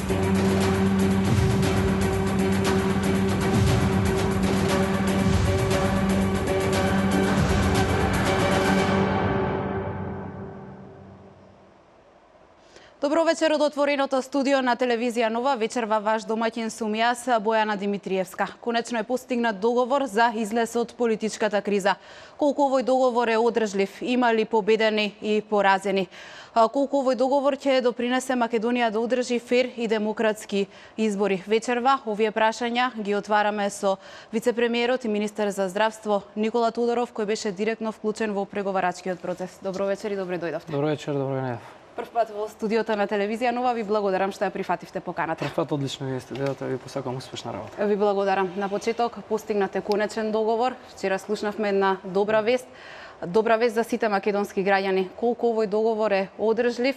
Добро вечер од отвореното студио на телевизија Нова. Вечерва ваш домаќин сум јас, Бојана Димитриевска. Конечно е постигнат договор за излез од политичката криза. Колку овој договор е одржлив, има ли победени и поразени? Колку овој договор ќе допринесе Македонија да одржи фер и демократски избори? Вечерва овие прашања ги отвараме со вице-премиерот и министер за здравство Никола Тодоров, кој беше директно вклучен во преговарачкиот процес. Добро вечер и добре дојдовте. Добро вечер, добро вечер. Прв пат во студиото на телевизија Нова, ви благодарам што ја прифативте поканата. Прв пат одлично ви е студиото, ви посакувам успешна работа. Ви благодарам. На почеток постигнате конечен договор. Вчера слушнавме една добра вест. Добра вест за сите македонски граѓани. Колку овој договор е одржлив?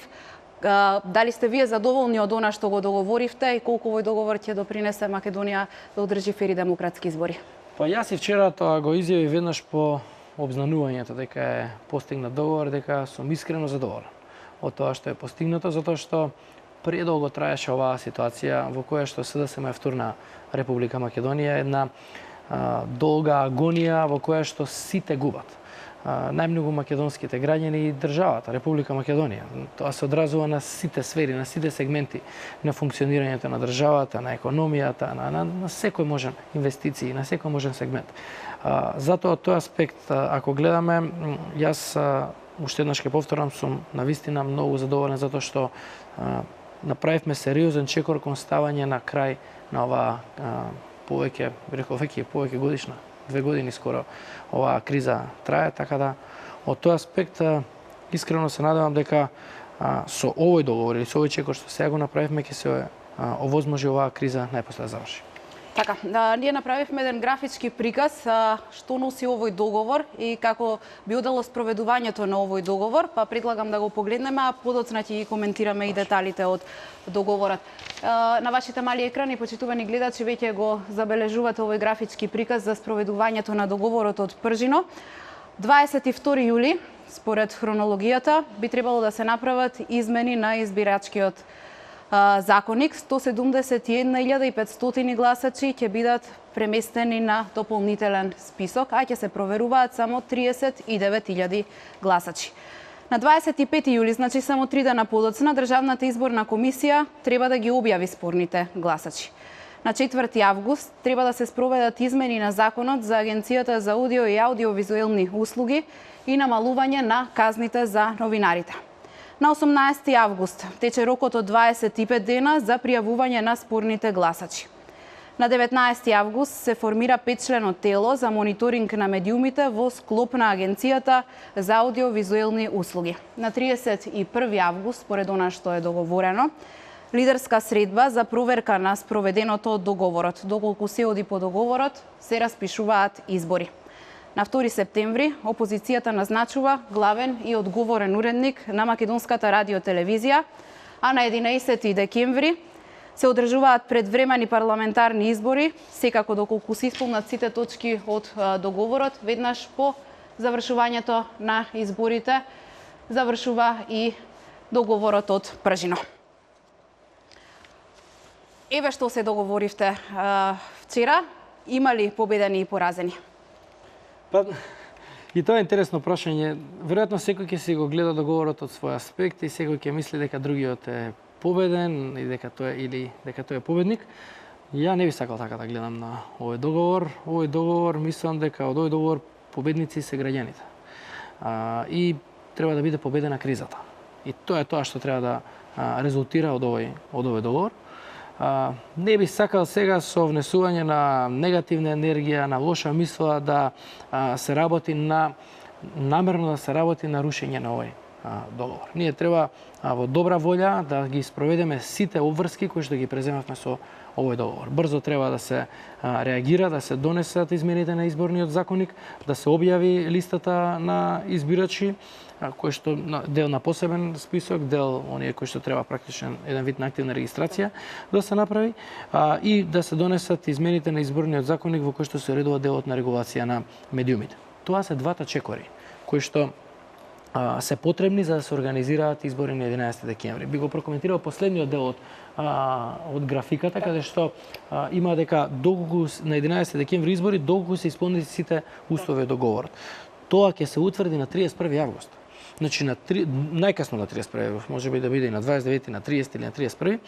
Дали сте вие задоволни од она што го договоривте и колку овој договор ќе допринесе Македонија да одржи фер и демократски избори? Па јас и вчера тоа го изјавив веднаш по обзнанувањето дека е постигнат договор, дека сум искрено задоволен од тоа што е постигнато, затоа што предолго траеше оваа ситуација во која што СДСМ е вторна Република Македонија, една долга агонија во која што сите губат. Најмногу македонските граѓани и државата, Република Македонија. Тоа се одразува на сите сфери, на сите сегменти на функционирањето на државата, на економијата, на секој можен инвестиции, на секој можен сегмент. Затоа тој аспект, ако гледаме, јас уште еднаш ќе повторам, сум навистина многу задоволен затоа што направивме сериозен чекор кон ставање на крај на оваа повеќе, реков веќе повеќе годишна, 2 години скоро оваа криза трае, така да од тој аспект искрено се надевам дека со овој договор или со овој чекор што сега го направивме ќе се овозможи оваа криза најпосле да заврши. Така, ние направивме еден графички приказ што носи овој договор и како би одело спроведувањето на овој договор, па предлагам да го погледнеме, а подоцна ќе ги коментираме и деталите од договорот. На вашите мали екрани, почитувани гледачи, веќе го забележувате овој графички приказ за спроведувањето на договорот од Пржино. 22 јули, според хронологијата, би требало да се направат измени на избирачкиот законник. 171.500 гласачи ќе бидат преместени на дополнителен список, а ќе се проверуваат само 39.000 гласачи. На 25 јули, значи само 3 дена подоцна, Државната изборна комисија треба да ги објави спорните гласачи. На 4 август треба да се спроведат измени на законот за Агенцијата за аудио и аудиовизуелни услуги и намалување на казните за новинарите. На 18 август тече рокот од 25 дена за пријавување на спорните гласачи. На 19 август се формира 5-члено тело за мониторинг на медиумите во склоп на Агенцијата за аудиовизуелни услуги. На 31 август, според она што е договорено, лидерска средба за проверка на спроведеното од договорот. Доколку се оди по договорот, се распишуваат избори. На 2 септември опозицијата назначува главен и одговорен уредник на Македонската радиотелевизија, а на 11 декември се одржуваат предвремени парламентарни избори, секако доколку се исполнат сите точки од договорот, веднаш по завршувањето на изборите завршува и договорот од Пржино. Еве што се договоривте вчера, има ли победени и поразени? Па, и тоа е интересно прашање. Веројатно секој ќе си го гледа договорот од свој аспект и секој ќе мисли дека другиот е победен и дека тој е победник. Ја не би сакал така да гледам на овој договор. Овој договор, мислам дека од овој договор победници се граѓаните. И треба да биде победена кризата. И тоа е тоа што треба да резултира од овој договор. Не би сакал сега со внесување на негативна енергија, на лоша мисла да се работи намерно да се работи на рушење на овој договор. Ние треба во добра волја да ги спроведеме сите обврски кои што ги преземавме со овој договор. Брзо треба да се реагира, да се донесат измените на изборниот законник, да се објави листата на избирачи, кој што дел на посебен список, дел оние кои што треба практичен еден вид на активна регистрација да се направи и да се донесат измените на изборниот законник во кој што се уредува делот на регулација на медиумите. Тоа се двата чекори кои што се потребни за да се организираат избори на 11 декември. Би го прокоментирал последниот дел од графиката, каде што има дека доколку на 11 декември избори, доколку се исполнети сите услови од договорот. Тоа ќе се утврди на 31 август. Значи најкасно на 31 август, можеби да биде и на 29, на 30 или на 31,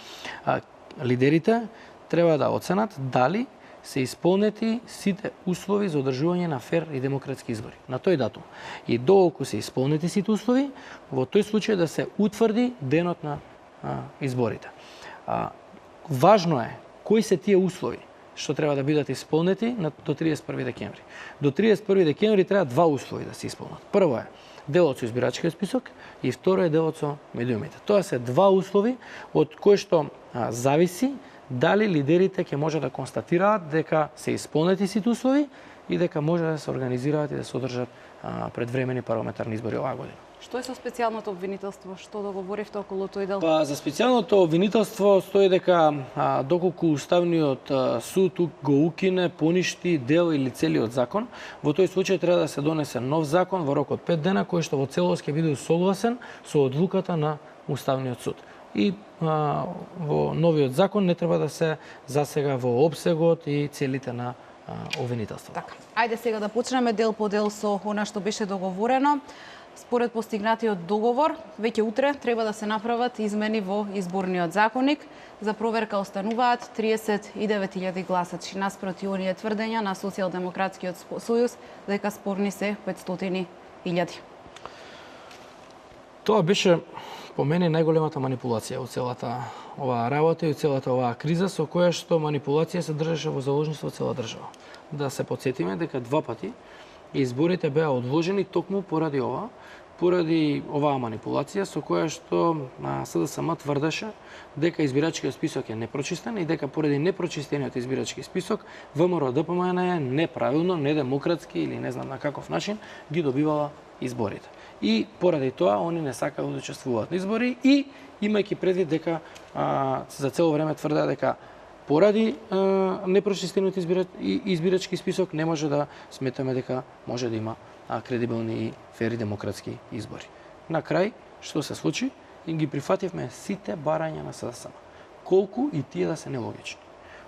лидерите треба да оценат дали се исполнети сите услови за одржување на фер и демократски избори на тој датум. И доколку се исполнети сите услови, во тој случај да се утврди денот на изборите. Важно е кои се тие услови што треба да бидат исполнети до 31 декември. До 31 декември треба два услови да се исполнат. Прво е делот со избирачкиот список и второ е делот со медиумите. Тоа се два услови од кои што зависи дали лидерите ќе може да констатираат дека се исполнети сите услови и дека може да се организираат и да се одржат предвремени парламентарни избори оваа година. Што е со специјалното обвинителство? Што договоривте околу тој дел? Па за специјалното обвинителство стои дека доколку Уставниот суд го укине, поништи дел или целиот закон, во тој случај треба да се донесе нов закон во рок од 5 дена кој што во целост ќе биде усогласен со одлуката на Уставниот суд. И во новиот закон не треба да се засега во опсегот и целите на обвинителството. Така. Ајде сега да почнеме дел по дел со она што беше договорено. Според постигнатиот договор, веќе утре треба да се направат измени во изборниот законник. За проверка остануваат 39.000 гласачи, наспроти оние тврдења на Социјалдемократскиот сојуз дека спорни се 500.000. Тоа беше по мене најголемата манипулација од целата оваа работа и од целата оваа криза, со која што манипулација се држеше во заложништво цела држава. Да се потсетиме дека два пати изборите беа одложени токму поради оваа манипулација со која што СДСМ тврдеше дека избирачкиот список е непрочистен и дека поради непрочистениот избирачки список ВМРО ДПМН е неправилно, недемократски или не знам на каков начин ги добивала изборите. И поради тоа они не сакаат да учествуваат на избори и имајќи предвид дека за цело време тврдеа дека поради непрочистениот избирачки список не може да сметаме дека може да има кредибилни и фери демократски избори. На крај, што се случи? И ги прифативме сите барања на СДСМ. Колку и тие да се нелогични.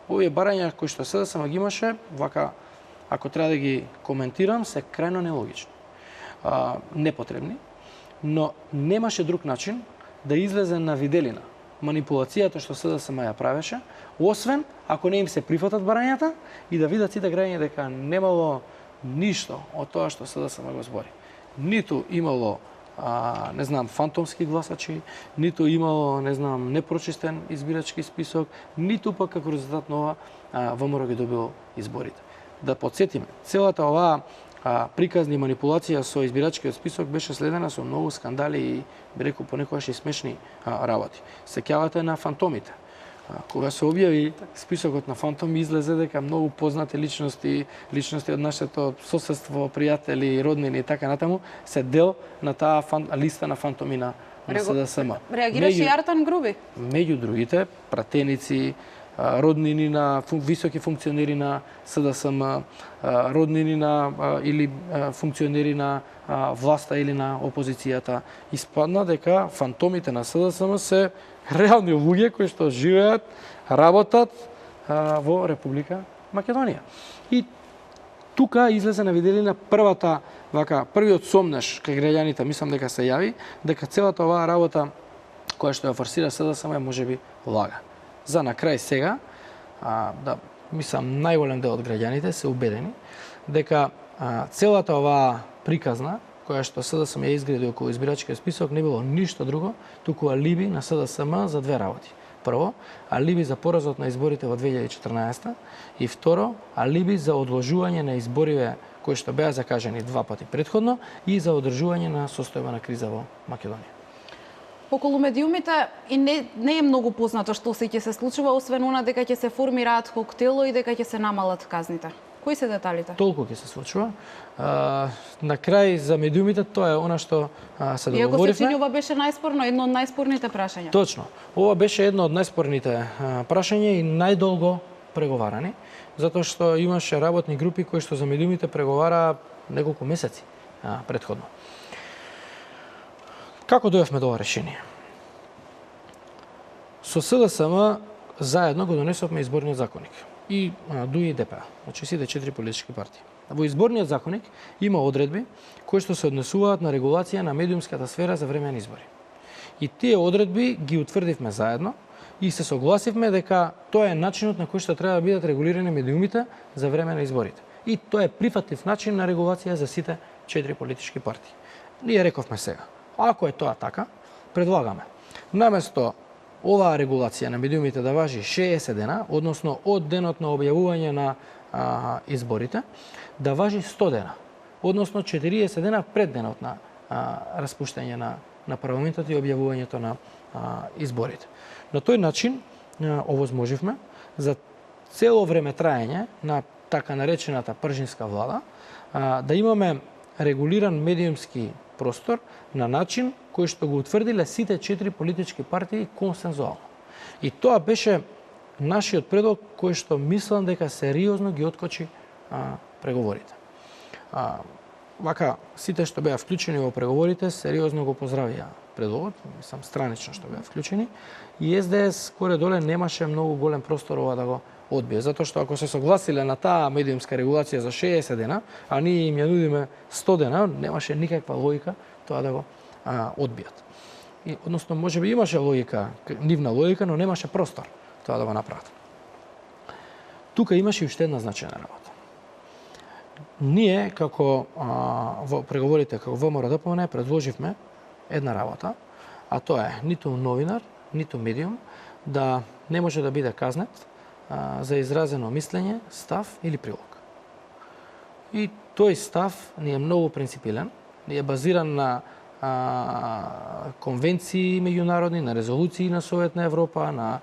Овие барања кои што СДСМ ги имаше, вака, ако треба да ги коментирам, се крајно нелогични. Непотребни, но немаше друг начин да излезе на виделина манипулацијата што СДСМ ја правеше, освен ако не им се прифатат барањата и да видат сите граѓани дека немало ништо од тоа што СДСМ го збори. Ниту имало не знам фантомски гласачи, ниту имало не знам непрочистен избирачки список, ниту пак како резултат на ова ВМРО ги добил изборите. Да потсетиме, целата оваа приказни манипулација со избирачкиот список беше следена со многу скандали и би рекол понекогаш и смешни работи. Сеќавате на фантомите. Кога се објави списокот на фантоми, излезе дека многу познати личности од нашето соседство, пријатели, роднини и така натаму, се дел на таа листа на фантоми на СДСМ. Реагираше и Артан Груби? Меѓу другите, пратеници, роднини на високи функционери на СДСМ, роднини на или функционери на власта или на опозицијата. Испадна дека фантомите на СДСМ се реални луѓе кои што живеат, работат во Република Македонија. И тука излезе на виделина првиот сомнеш кај граѓаните, мислам дека се јави, дека целата оваа работа која што ја форсира СДСМ е можеби лага. За на крај сега, мислам најголем дел од граѓаните се убедени дека целата оваа приказна која што СДСМ ја изгради околу избирачкиот список не било ништо друго, туку алиби на СДСМ за две работи. Прво, алиби за поразот на изборите во 2014 и второ, алиби за одложување на избориве кои што беа закажани два пати претходно и за одржување на состојба на криза во Македонија. Околу медиумите и не е многу познато што ќе се случува, освен она дека ќе се формира ад хок тело и дека ќе се намалат казните. Кои се деталите? Толку ќе се случува. На крај за медиумите тоа е она што се договоривме. Иако се чини ова беше најспорно, едно од најспорните прашања. Точно. Ова беше едно од најспорните прашања и најдолго преговарани, затоа што имаше работни групи кои што за медиумите преговараа неколку месеци претходно. Како дојавме до ова решение? Со СДСМ заедно го донесовме изборниот законник и ДУИ и ДП, значи сите 4 политички партии. Во изборниот законник има одредби кои што се однесуваат на регулација на медиумската сфера за време на избори. И тие одредби ги утврдивме заедно и се согласивме дека тоа е начинот на кој што треба да бидат регулирани медиумите за време на изборите. И тоа е прифатлив начин на регулација за сите 4 политички партии. Ние рековме сега, ако е тоа така, предлагаме наместо оваа регулација на медиумите да важи 60 дена, односно од денот на објавување на изборите, да важи 100 дена, односно 40 дена пред денот на распуштање на парламентот и објавувањето на изборите. На тој начин овозможивме за цело време траење на така наречената пржинска влада да имаме регулиран медиумски простор на начин кој што го утврдиле сите 4 политички партии консензуално. И тоа беше нашиот предлог кој што мислам дека сериозно ги откочи преговорите. Вака, сите што беа вклучени во преговорите сериозно го поздравија предлогот, мислам странично што беа вклучени, и СДС горе-доле немаше многу голем простор ова да го одбие, затоа што ако се согласиле на таа медиумска регулација за 60 дена, а ние им ја нудиме 100 дена, немаше никаква логика тоа да го одбијат. И, односно, можеби имаше логика, нивна логика, но немаше простор тоа да го направат. Тука имаше уште една значајна работа. Ние, како во преговорите, како ВМРО-ДПМНЕ, предложивме една работа, а тоа е ниту новинар, ниту медиум да не може да биде казнет за изразено мислење, став или прилог. И тој став не е многу принципилен, не е базиран на конвенции меѓународни, на резолуции на Совет на Европа, на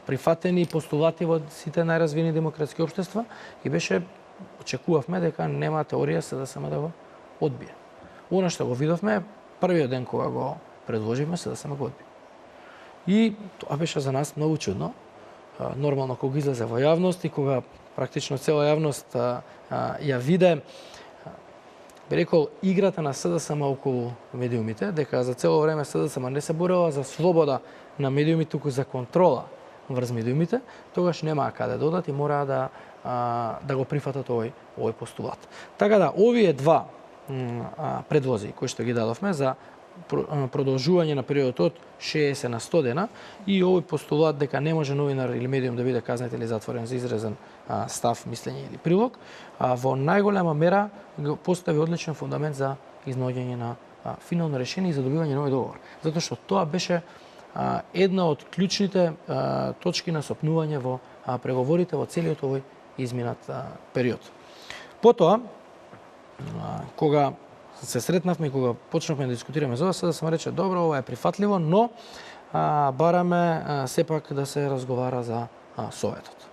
прифатени постулати во сите најразвиени демократски општества и беше, очекувавме дека нема теорија СДСМ да го одбие. Она што го видовме првиот ден кога го предложивме, СДСМ го одбие. И тоа беше за нас многу чудно. Нормално кога излезе во јавност и кога практично цела јавност ја виде, би рекол, играта на СДСМ околу медиумите, дека за цело време СДСМ не се борела за слобода на медиумите, туку за контрола врз медиумите, тогаш немаа каде да одат и мораа да го прифатат овој постулат. Така да, овие два предлози кои што ги дадовме за продолжување на периодот од 60 на 100 дена и овој постулат дека не може новинар или медиум да биде казнет или затворен за изразен став, мислење или прилог, во најголема мера го постави одличен фундамент за изнаоѓање на финално решение и за добивање на овој договор. Затоа што тоа беше една од клучните точки на сопнување во преговорите во целиот овој изминат период. Потоа, кога се сретнавме и кога почнавме да дискутираме за ова, да се рече, добро, ова е прифатливо, но бараме сепак да се разговара за Советот.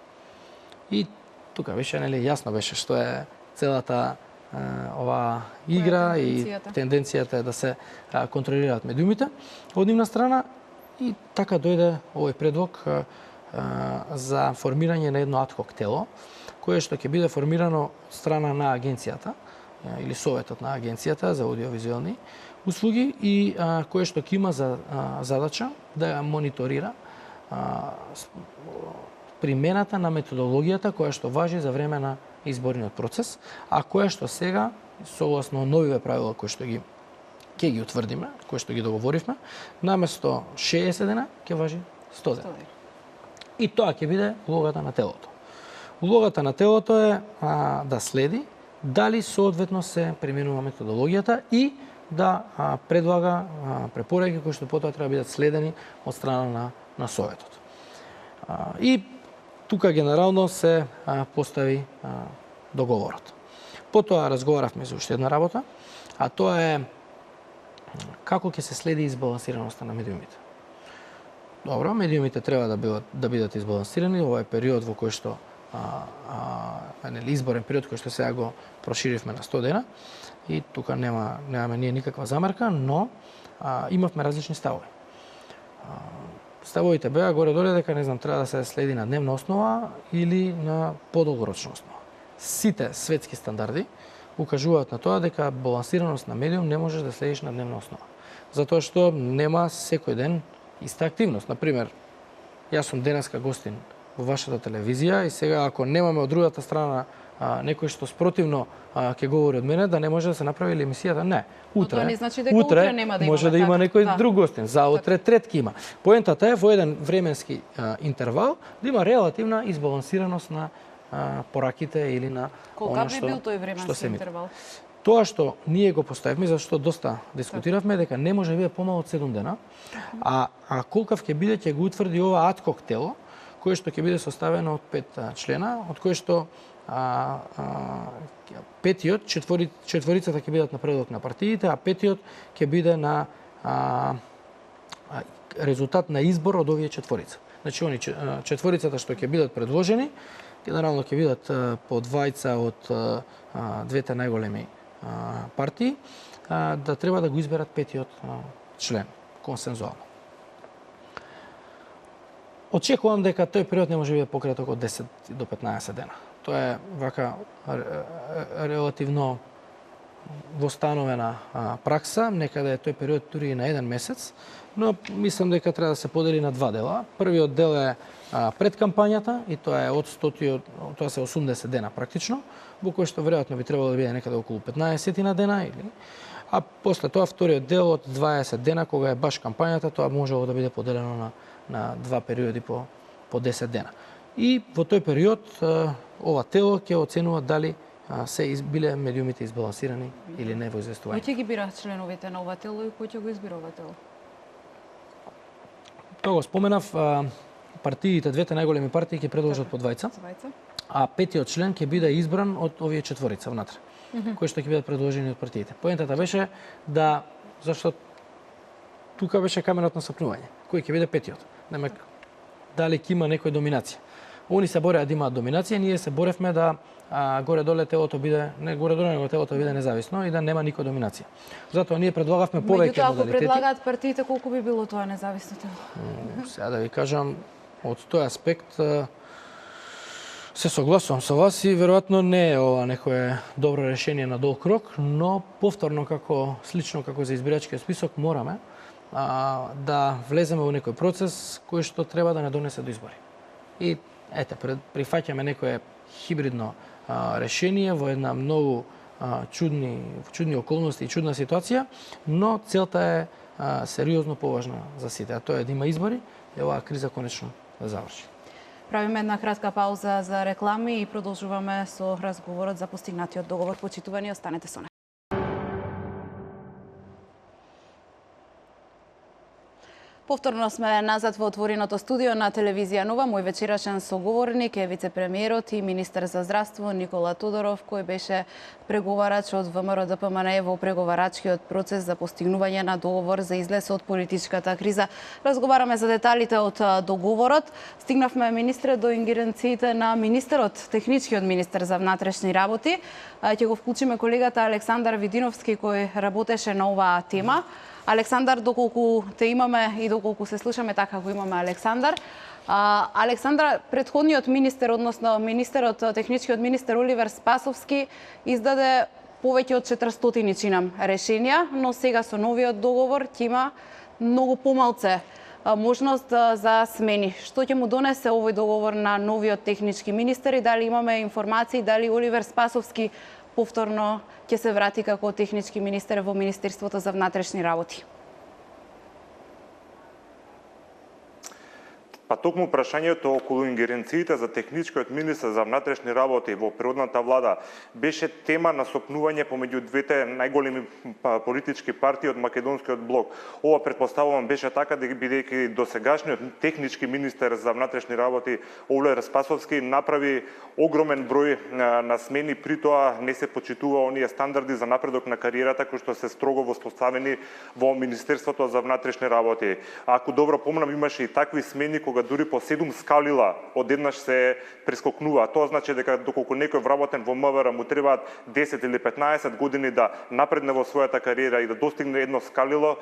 И тука беше, нели, јасно беше што е целата оваа игра и тенденцијата е да се контролираат медиумите од нивна страна и така дојде овој предлог за формирање на едно адхок тело, кое што ќе биде формирано од страна на агенцијата или Советот на агенцијата за аудиовизуелни услуги и кое што ќе има за задача да ја мониторира примената на методологијата која што важи за време на изборниот процес, а која што сега, согласно новиве правила кои што ќе ги утврдиме, кои што ги договоривме, наместо 60 дена ќе важи 100 дена. И тоа ќе биде улогата на телото. Улогата на телото е да следи дали соодветно се применува методологијата и да предлага препораки кои што потоа треба да бидат следени од страна на Советот. И тука генерално се постави договорот. Потоа разговаравме за уште една работа, а тоа е како ќе се следи избалансираноста на медиумите. Добро, медиумите треба да бидат избалансирани, ова е период во кој што изборен период кој што сега го проширивме на 100 дена и тука немаме ние никаква замерка, но имавме различни ставови. Ставовите беа горе-доле дека не знам треба да се следи на дневна основа или на подолгорочна основа. Сите светски стандарди укажуваат на тоа дека балансираност на медиум не можеш да следиш на дневна основа. затоа што нема секој ден иста активност. Например, јас сум денеска гостин во вашата телевизија и сега ако немаме од другата страна некој што спротивно ќе говори од мене, да не може да се направи ли емисијата? Не. Тоа не значи дека утре нема да може да има така. некој друг гостин. За утре трет ќе има. Поентата е во еден временски интервал да има релативна избалансираност на пораките или на Колка она би што бил тој што временски се мисли. интервал? Тоа што ние го поставивме, зашто доста дискутиравме, дека не може да биде помало од 7 дена, а колкав ќе биде, ќе го утврди ова адхок тело, кое што ќе биде составено од 5 члена, од кои што петиот, четворицата ќе бидат на предлог на партиите, а петиот ќе биде на резултат на избор од овие четворица. Значи, они четворицата што ќе бидат предложени, генерално ќе бидат по двајца од двете најголеми партии, да треба да го изберат петиот член, консензуално. Очекувам дека тој период не може да биде пократок од 10 до 15 дена. Тоа е вака релативно востановена пракса, некаде е тој период дури и на 1 месец, но мислам дека треба да се подели на 2 дела. Првиот дел е пред кампањата и тоа е од 100, тоа се 80 дена практично, во кој што веројатно би требало да биде некаде околу 15 на дена или после тоа вториот дел од 20 дена кога е баш кампањата, тоа можело да биде поделено на 2 периоди по 10 дена. И во тој период ова тело ќе оценува дали се биле медиумите избалансирани или не во известување. Кој ќе ги бира членовите на ова тело и кој ќе го избира ова тело? Тоа го споменав, партиите, двете најголеми партии ќе предложат по двајца, а петиот член ќе биде избран од овие четворица внатре, кои што ќе бидат предложени од партиите. Поентата беше да, зашто тука беше каменот на сопнување, кој ќе биде петиот. Дали ќе има некоја доминација. Они се бореа да имаат доминација, ние се боревме да горе-доле телото биде, не горе-доле, него телото биде независно и да нема никоја доминација. Затоа ние предлагавме повеќе модалитети. Ако модалитети. предлагаат партиите, колку би било тоа независно тело? Сега да ви кажам, од тој аспект се согласувам со вас и веројатно не е ова некое добро решение на долг рок, но повторно слично како за избирачкиот список мораме да влеземе во некој процес кој што треба да не донесе до избори. И ете, прифаќаме некое хибридно решение во една многу чудни околности и чудна ситуација, но целта е сериозно поважна за сите, а тоа е да има избори и оваа криза конечно да заврши. Правиме една кратка пауза за реклами и продолжуваме со разговорот за постигнатиот договор. Почитувани, останете со нас. Повторно сме назад во отвореното студио на телевизија Нова. Мој вечерашен соговорник е вице-премиерот и министер за здравство Никола Тодоров, кој беше преговарач од ВМРО-ДПМНЕ во преговарачкиот процес за постигнување на договор за излез од политичката криза. Разговараме за деталите од договорот. Стигнавме, министре, до ингеренциите на министерот, техничкиот министер за внатрешни работи. Ќе го вклучиме колегата Александар Видиновски, кој работеше на оваа тема. Александар, доколку те имаме и доколку се слушаме така го имаме Александар. Александар, предходниот министер, односно техничкиот министер Оливер Спасовски издаде повеќе од 400 чинам решенија, но сега со новиот договор ќе има многу помалце можност за смени. Што ќе му донесе овој договор на новиот технички министер и дали имаме информации дали Оливер Спасовски повторно ќе се врати како технички министер во Министерството за внатрешни работи? Па токму прашањето околу ингеренциите за техничкиот министер за внатрешни работи во предходната влада беше тема на сопнување помеѓу двете најголеми политички партии од македонскиот блок. Ова претпоставувам беше така бидејќи досегашниот технички министер за внатрешни работи Олег Спасовски направи огромен број на смени, при тоа не се почитува оние стандарди за напредок на кариерата кои што се строго воспоставени во Министерството за внатрешни работи. Ако добро помнам, имаше и такви смени кога кога дури по 7 скалила одеднаш се прескокнува. Тоа значи дека доколку некој вработен во МВР му требаат 10 или 15 години да напредне во својата кариера и да достигне едно скалило,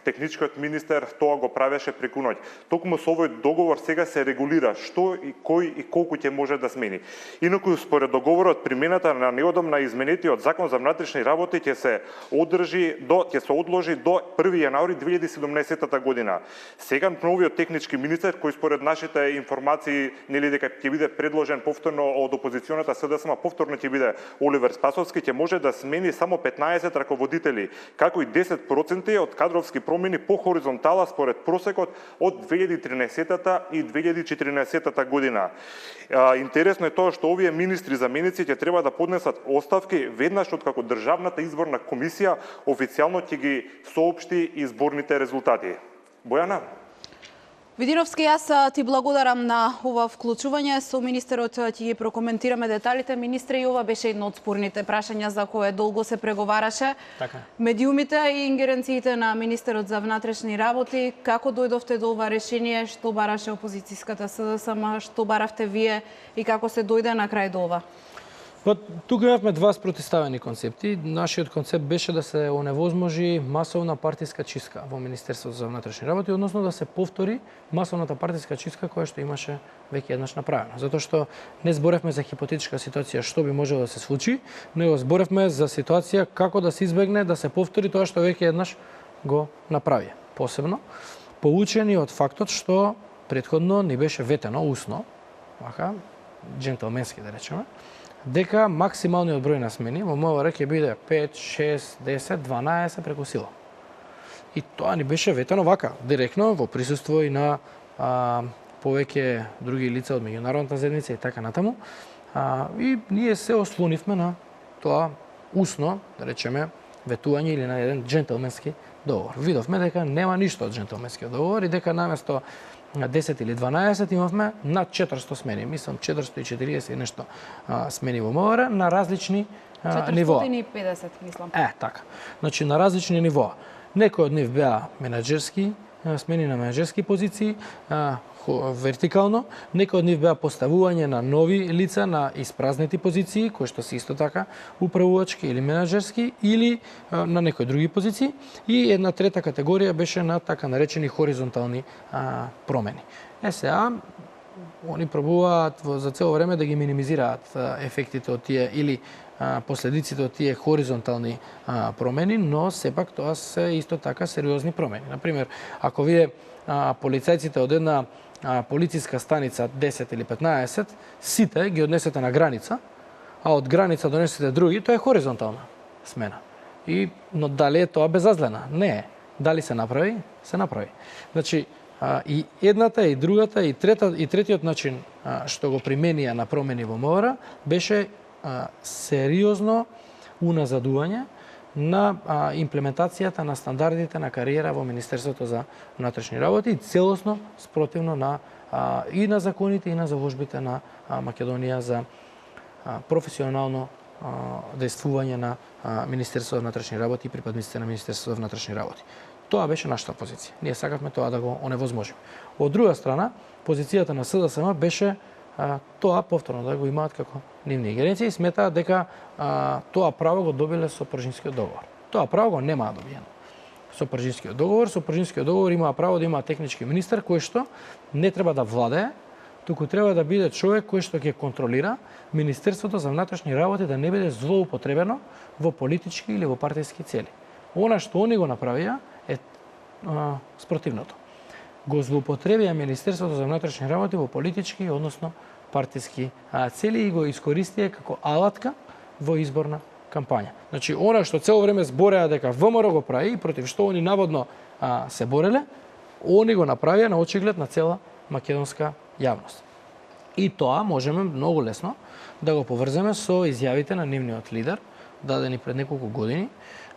техничкиот министер тоа го правеше преку ноќ. Токму со овој договор сега се регулира што и кој и колку ќе може да смени. Инаку според договорот примената на неодамна изменетиот закон за внатрешни работи ќе се одложи до 1 јануари 2017 година. Сега новиот технички министер, кој според нашите информации нели дека ќе биде предложен повторно од опозиционата СДСМ, повторно ќе биде Оливер Спасовски, ќе може да смени само 15 раководители, како и 10% од кадровски промени по хоризонтала според просекот од 2013 и 2014 година. Интересно е тоа што овие министри заменици ќе треба да поднесат оставки веднаш откако Државната изборна комисија официјално ќе ги соопшти изборните резултати. Бојана? Видиновски, јас ти благодарам на ова вклучување. Со министерот ќе ги прокоментираме деталите. Министре, и ова беше едно од спорните прашања за кое долго се преговараше. Така. Медиумите и ингеренциите на министерот за внатрешни работи. Како дојдовте до ова решение? Што бараше опозицијската СДСМ? Што баравте вие? И како се дојде на крај до ова? Тука имавме два спротивставени концепти. Нашиот концепт беше да се оневозможи масовна партиска чистка во Министерството за внатрешни работи, односно да се повтори масовната партиска чистка која што имаше веќе еднаш направено. Затоа што не зборевме за хипотетичка ситуација што би можело да се случи, него зборевме за ситуација како да се избегне да се повтори тоа што веќе еднаш го направи. Посебно поучени од фактот што претходно ни беше ветено усно, вака џентелменски да речеме, дека максималниот број на смени во МВР ќе биде 5, 6, 10, 12 преку сила. И тоа ни беше ветено вака, директно во присуство и на повеќе други лица од меѓународната заедница и така натаму. И ние се ослонивме на тоа усно, да речеме, ветување или на еден џентелменски договор. Видовме дека нема ништо од џентелменскиот договор и дека наместо 10 или 12 имавме над 400 смени, мислам 440 и нешто смени во МВР на различни нивоа. 450, мислам. Така. Значи на различни нивоа. Некои од нив беа менаџерски, смени на менаџерски позиции, вертикално, некои од нив беа поставување на нови лица на испразнети позиции, кои што се исто така управувачки или менаџерски, или на некои други позиции, и една трета категорија беше на така наречени хоризонтални промени. Сега они пробуваат за цело време да ги минимизираат ефектите од тие или последиците од тие хоризонтални промени, но сепак тоа се исто така сериозни промени. Например, ако вие полицајците од една полициска станица 10 или 15, сите ги однесете на граница, а од граница донесете други, тоа е хоризонтална смена. Но дали е тоа безазлена? Не е. Дали се направи? Се направи. Значи, и едната, и другата, и третиот начин што го применија на промени во МВР беше сериозно уназадување на имплементацијата на стандардите на кариера во Министерството за внатрешни работи и целосно спротивно на и на законите и на заложбите на Македонија за професионално действување на Министерството за внатрешни работи и припадниците на Министерството за внатрешни работи. Тоа беше нашата позиција. Ние сакавме тоа да го оневозможиме. Од друга страна, позицијата на СДСМ беше тоа повторно да го имаат како нивни ингеренции и сметаат дека тоа право го добиле со Пржинскиот договор. Тоа право го немаа добиено со Пржинскиот договор. Со Пржинскиот договор имаа право да има технички министер кој што не треба да владее, туку треба да биде човек кој што ќе контролира Министерството за внатрешни работи да не биде злоупотребено во политички или во партиски цели. Она што они го направија е спротивното. Го злоупотребија Министерството за внатрешни работи во политички, односно партиски цели и го искористија како алатка во изборна кампања. Значи, она што цело време збореа дека ВМРО го прави и против што они наводно се бореле, они го направија на очиглед на цела македонска јавност. И тоа можеме многу лесно да го поврземе со изјавите на нивниот лидер, дадени пред неколку години,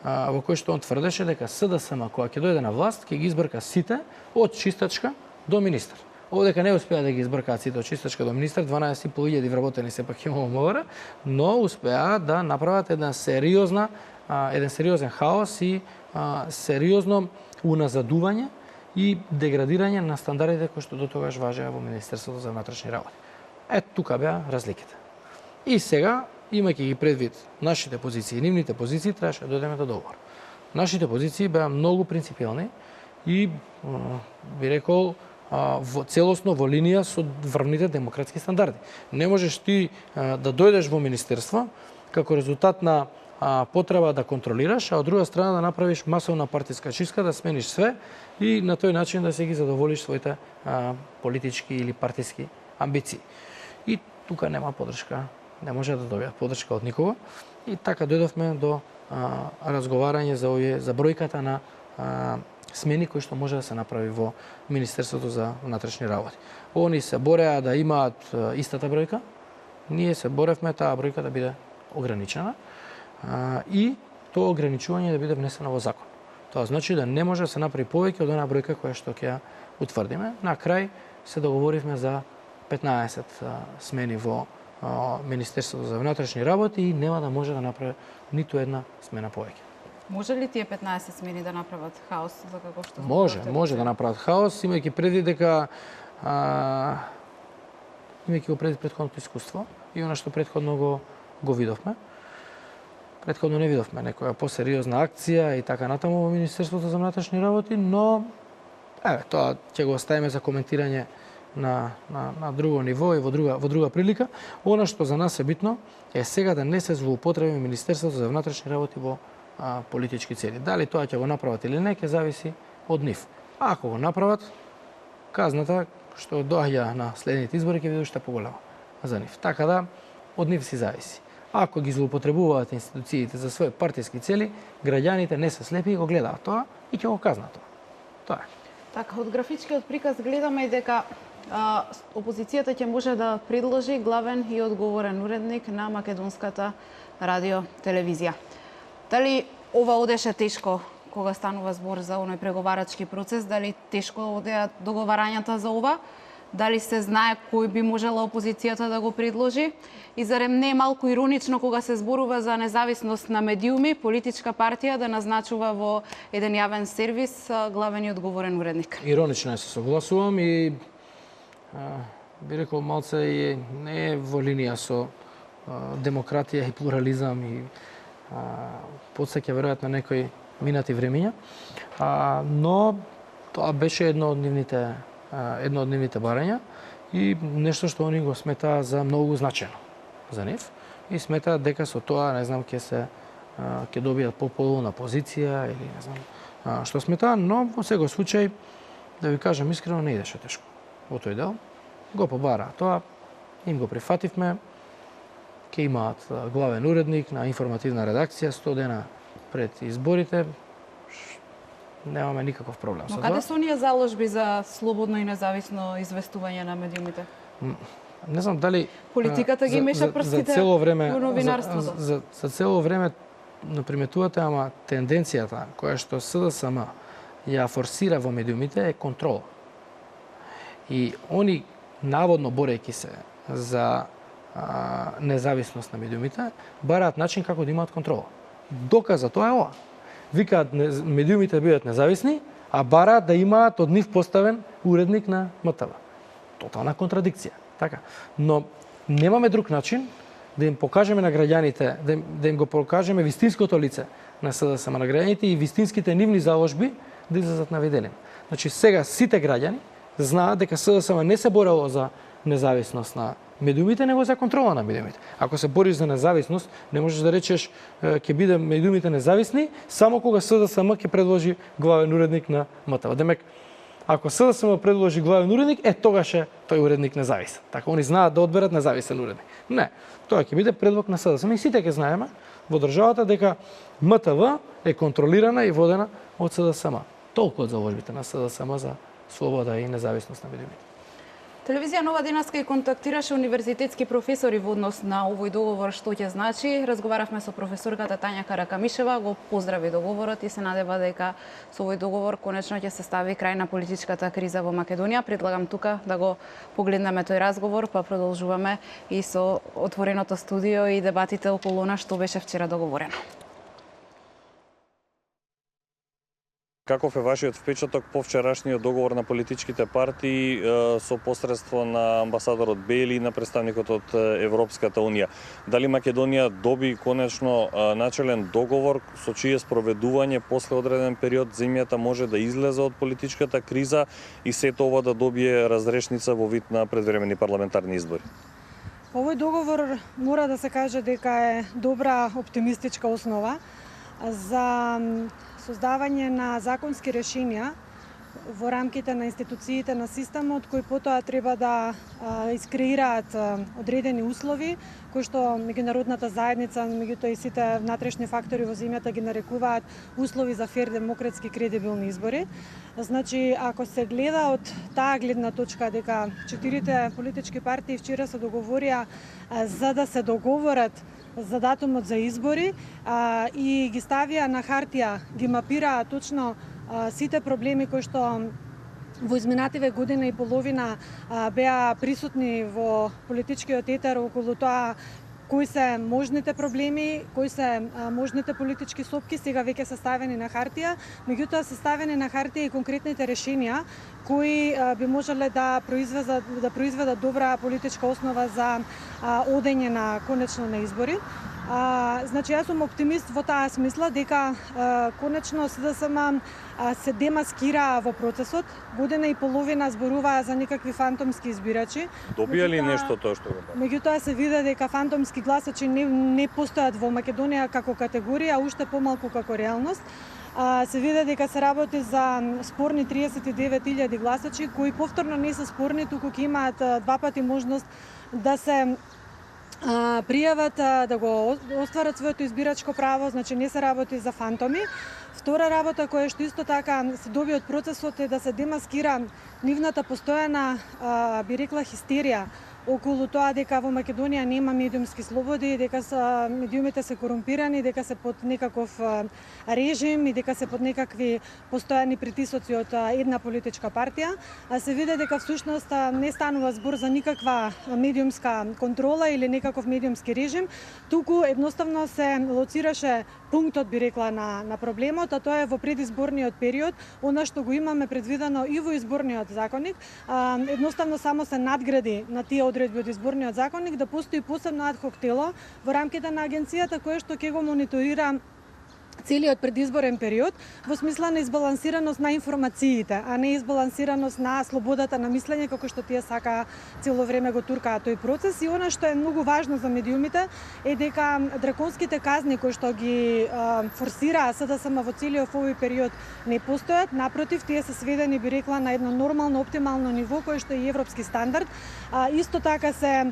во кој што он тврдеше дека СДСМ, кога ќе дојде на власт, ќе ги избрка сите од чистачка до министер. Овдека не успеа да ги избркаат сите од чистачка до министер, 12.500 вработени сепак има во МВР, но успеа да направат еден сериозен хаос и сериозно уназадување и деградирање на стандардите кои што до тогаш важеа во Министерството за внатрешни работи. Тука беа разликите. И сега, имајќи ги предвид нашите позиции и нивните позиции, требаше да дојдеме до договор. Нашите позиции беа многу принципиални и би рекол целосно во линија со врвните демократски стандарди. Не можеш ти да дојдеш во министерство како резултат на потреба да контролираш, а од друга страна да направиш масовна партиска чистка, да смениш све и на тој начин да се ги задоволиш своите политички или партиски амбиции. И тука нема поддршка, не може да добијат поддршка од никого. И така дојдовме до разговарање за бројката на смени кои што може да се направи во Министерството за внатрешни работи. Они се бореа да имаат истата бројка, ние се боревме таа бројка да биде ограничена и тоа ограничување да биде внесено во закон. Тоа значи да не може да се направи повеќе од онаа бројка која што ќе ја утврдиме. На крај се договоривме за 15 смени во Министерството за внатрешни работи и нема да може да направи ниту една смена повеќе. Може ли тие 15 смени да направат хаос за како што Може да направат хаос, имајќи предвид дека имајќи го предвид претходното искуство и она што претходно го видовме. Претходно не видовме некоја посериозна акција и така натаму во Министерството за внатрешни работи, но тоа ќе го оставиме за коментирање на друго ниво и во друга прилика. Она што за нас е битно е сега да не се злоупотреби Министерството за внатрешни работи во политички цели. Дали тоа ќе го направат или не, ќе зависи од нив. А ако го направат, казната што доаѓа на следните избори ќе биде уште поголема за нив. Така да од нив си зависи. Ако ги злоупотребуваат институциите за своји партиски цели, граѓаните не се слепи и го гледаат тоа и ќе го казнат тоа. Тоа е. Така, од графичкиот приказ гледаме и дека опозицијата ќе може да предложи главен и одговорен уредник на македонската радио-телевизија. Дали ова одеше тешко кога станува збор за оној преговарачки процес, дали тешко одеа договарањата за ова? Дали се знае кој би можела опозицијата да го предложи? И зарем не е малку иронично кога се зборува за независност на медиуми, политичка партија да назначува во еден јавен сервис главен и одговорен уредник? Иронично се согласувам и би рекол малце и не е во линија со демократија и плурализам и подсеќа веројатно некои минати времиња, но тоа беше едно од нивните барања и нешто што они го сметаа за многу значајно за нив и сметаат дека со тоа, не знам, ќе добијат пополна позиција или не знам што сметаа, но во секој случај, да ви кажам искрено, не идеше тешко во тој дел. Го побараа тоа, им го прифативме, ќе имаат главен уредник на информативна редакција 100 дена пред изборите. Немаме никаков проблем со тоа. Но каде се оние заложби за слободно и независно известување на медиумите? Не знам дали политиката ги меша прстите во новинарството. За цело време приметувате, ама тенденцијата која што СДСМ ја форсира во медиумите е контрол. И они наводно борејќи се за независност на медиумите, бараат начин како да имаат контрола. Доказ за тоа е ова. Викаат медиумите бидат независни, а бараат да имаат од нив поставен уредник на МТВ. Тотална контрадикција. Така. Но немаме друг начин да им покажеме на граѓаните, да им го покажеме вистинското лице на СДСМ на граѓаните и вистинските нивни заложби да излезат на виделина. Значи сега сите граѓани знаат дека СДСМ не се борело за независност на медиумите, него за контрола на медиумите. Ако се бориш за независност, не можеш да речеш ќе биде медиумите независни само кога СДСМ ќе предложи главен уредник на МТВ. Демек, ако СДСМ предложи главен уредник, тогаш е тој уредник независен. Така они знаат да одберат независен уредник. Не, тоа ќе биде предлог на СДСМ и сите ќе знаеме во државата дека МТВ е контролирана и водена од СДСМ. Толку од заложбите на СДСМ за слобода и независност на медиумите. Телевизија Нова денеска и контактираше универзитетски професори во однос на овој договор што ќе значи. Разговаравме со професорката Тања Каракамишева, го поздрави договорот и се надева дека со овој договор конечно ќе се стави крај на политичката криза во Македонија. Предлагам тука да го погледнеме тој разговор, па продолжуваме и со отвореното студио и дебатите околу она што беше вчера договорено. Каков е вашиот впечаток по вчерашниот договор на политичките партии со посредство на амбасадорот Бели и на представникот од Европската Унија? Дали Македонија доби конечно начелен договор со чие спроведување после одреден период земјата може да излезе од политичката криза и сето ова да добие разрешница во вид на предвремени парламентарни избори? Овој договор мора да се каже дека е добра оптимистичка основа за создавање на законски решенија во рамките на институциите на системот, кои потоа треба да искреираат одредени услови, кои што меѓународната заедница, меѓутоа и сите внатрешни фактори во земјата ги нарекуваат услови за фер, демократски, кредибилни избори. Значи, ако се гледа од таа гледна точка дека четирите политички партии вчера се договорија за да се договорат за датумот за избори и ги ставија на хартија, ги мапираа точно сите проблеми кои што во изминативе година и половина беа присутни во политичкиот етер околу тоа кои се можните проблеми, кои се можните политички сопки, сега веќе се ставени на хартија, меѓутоа се ставени на хартија и конкретните решенија кои би можеле да произведат добра политичка основа за одење на конечно на избори. Значи, јас сум оптимист во таа смисла дека конечно СДСМ се демаскира во процесот. Година и половина зборуваа за некакви фантомски избирачи. Добија ли нешто тоа што го прави? Меѓутоа се види дека фантомски гласачи не постојат во Македонија како категорија, уште помалку како реалност. Се види дека се работи за спорни 39.000 гласачи кои повторно не се спорни, туку ќе имаат два пати можност да се пријават да го остварат своето избирачко право, значи не се работи за фантоми. Втора работа која што исто така се доби од процесот е да се демаскира нивната постојана, би рекла, хистерија околу тоа дека во Македонија нема медиумски слободи, дека медиумите се корумпирани, дека се под некаков режим и дека се под некакви постојани притисоци од една политичка партија. Се види дека всушност не станува збор за никаква медиумска контрола или некаков медиумски режим, туку едноставно се лоцираше пунктот, би рекла, на проблемот, а тоа е во предизборниот период, она што го имаме предвидено и во изборниот законник, едноставно само се надгради на тие одредби од изборниот законник да постои посебно адхок тело во рамките на агенцијата кое што ќе го мониторира целиот предизборен период во смисла на избалансираност на информациите, а не избалансираност на слободата на мислење како што тие сака цело време го туркаат тој процес. И она што е многу важно за медиумите е дека драконските казни кои што ги форсираа СДСМ во целиот овој период не постојат, напротив, тие се сведени, би рекла, на едно нормално, оптимално ниво кое што е и европски стандард. Исто така се,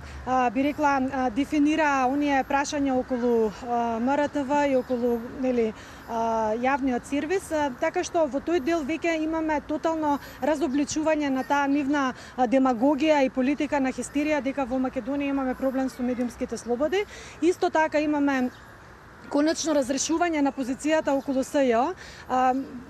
би рекла, дефинира оние прашања околу МРТВ и околу, нели, јавниот сервис, така што во тој дел веќе имаме тотално разобличување на таа нивна демагогија и политика на хистерија дека во Македонија имаме проблем со медиумските слободи. Исто така имаме конечно разрешување на позицијата околу СЈО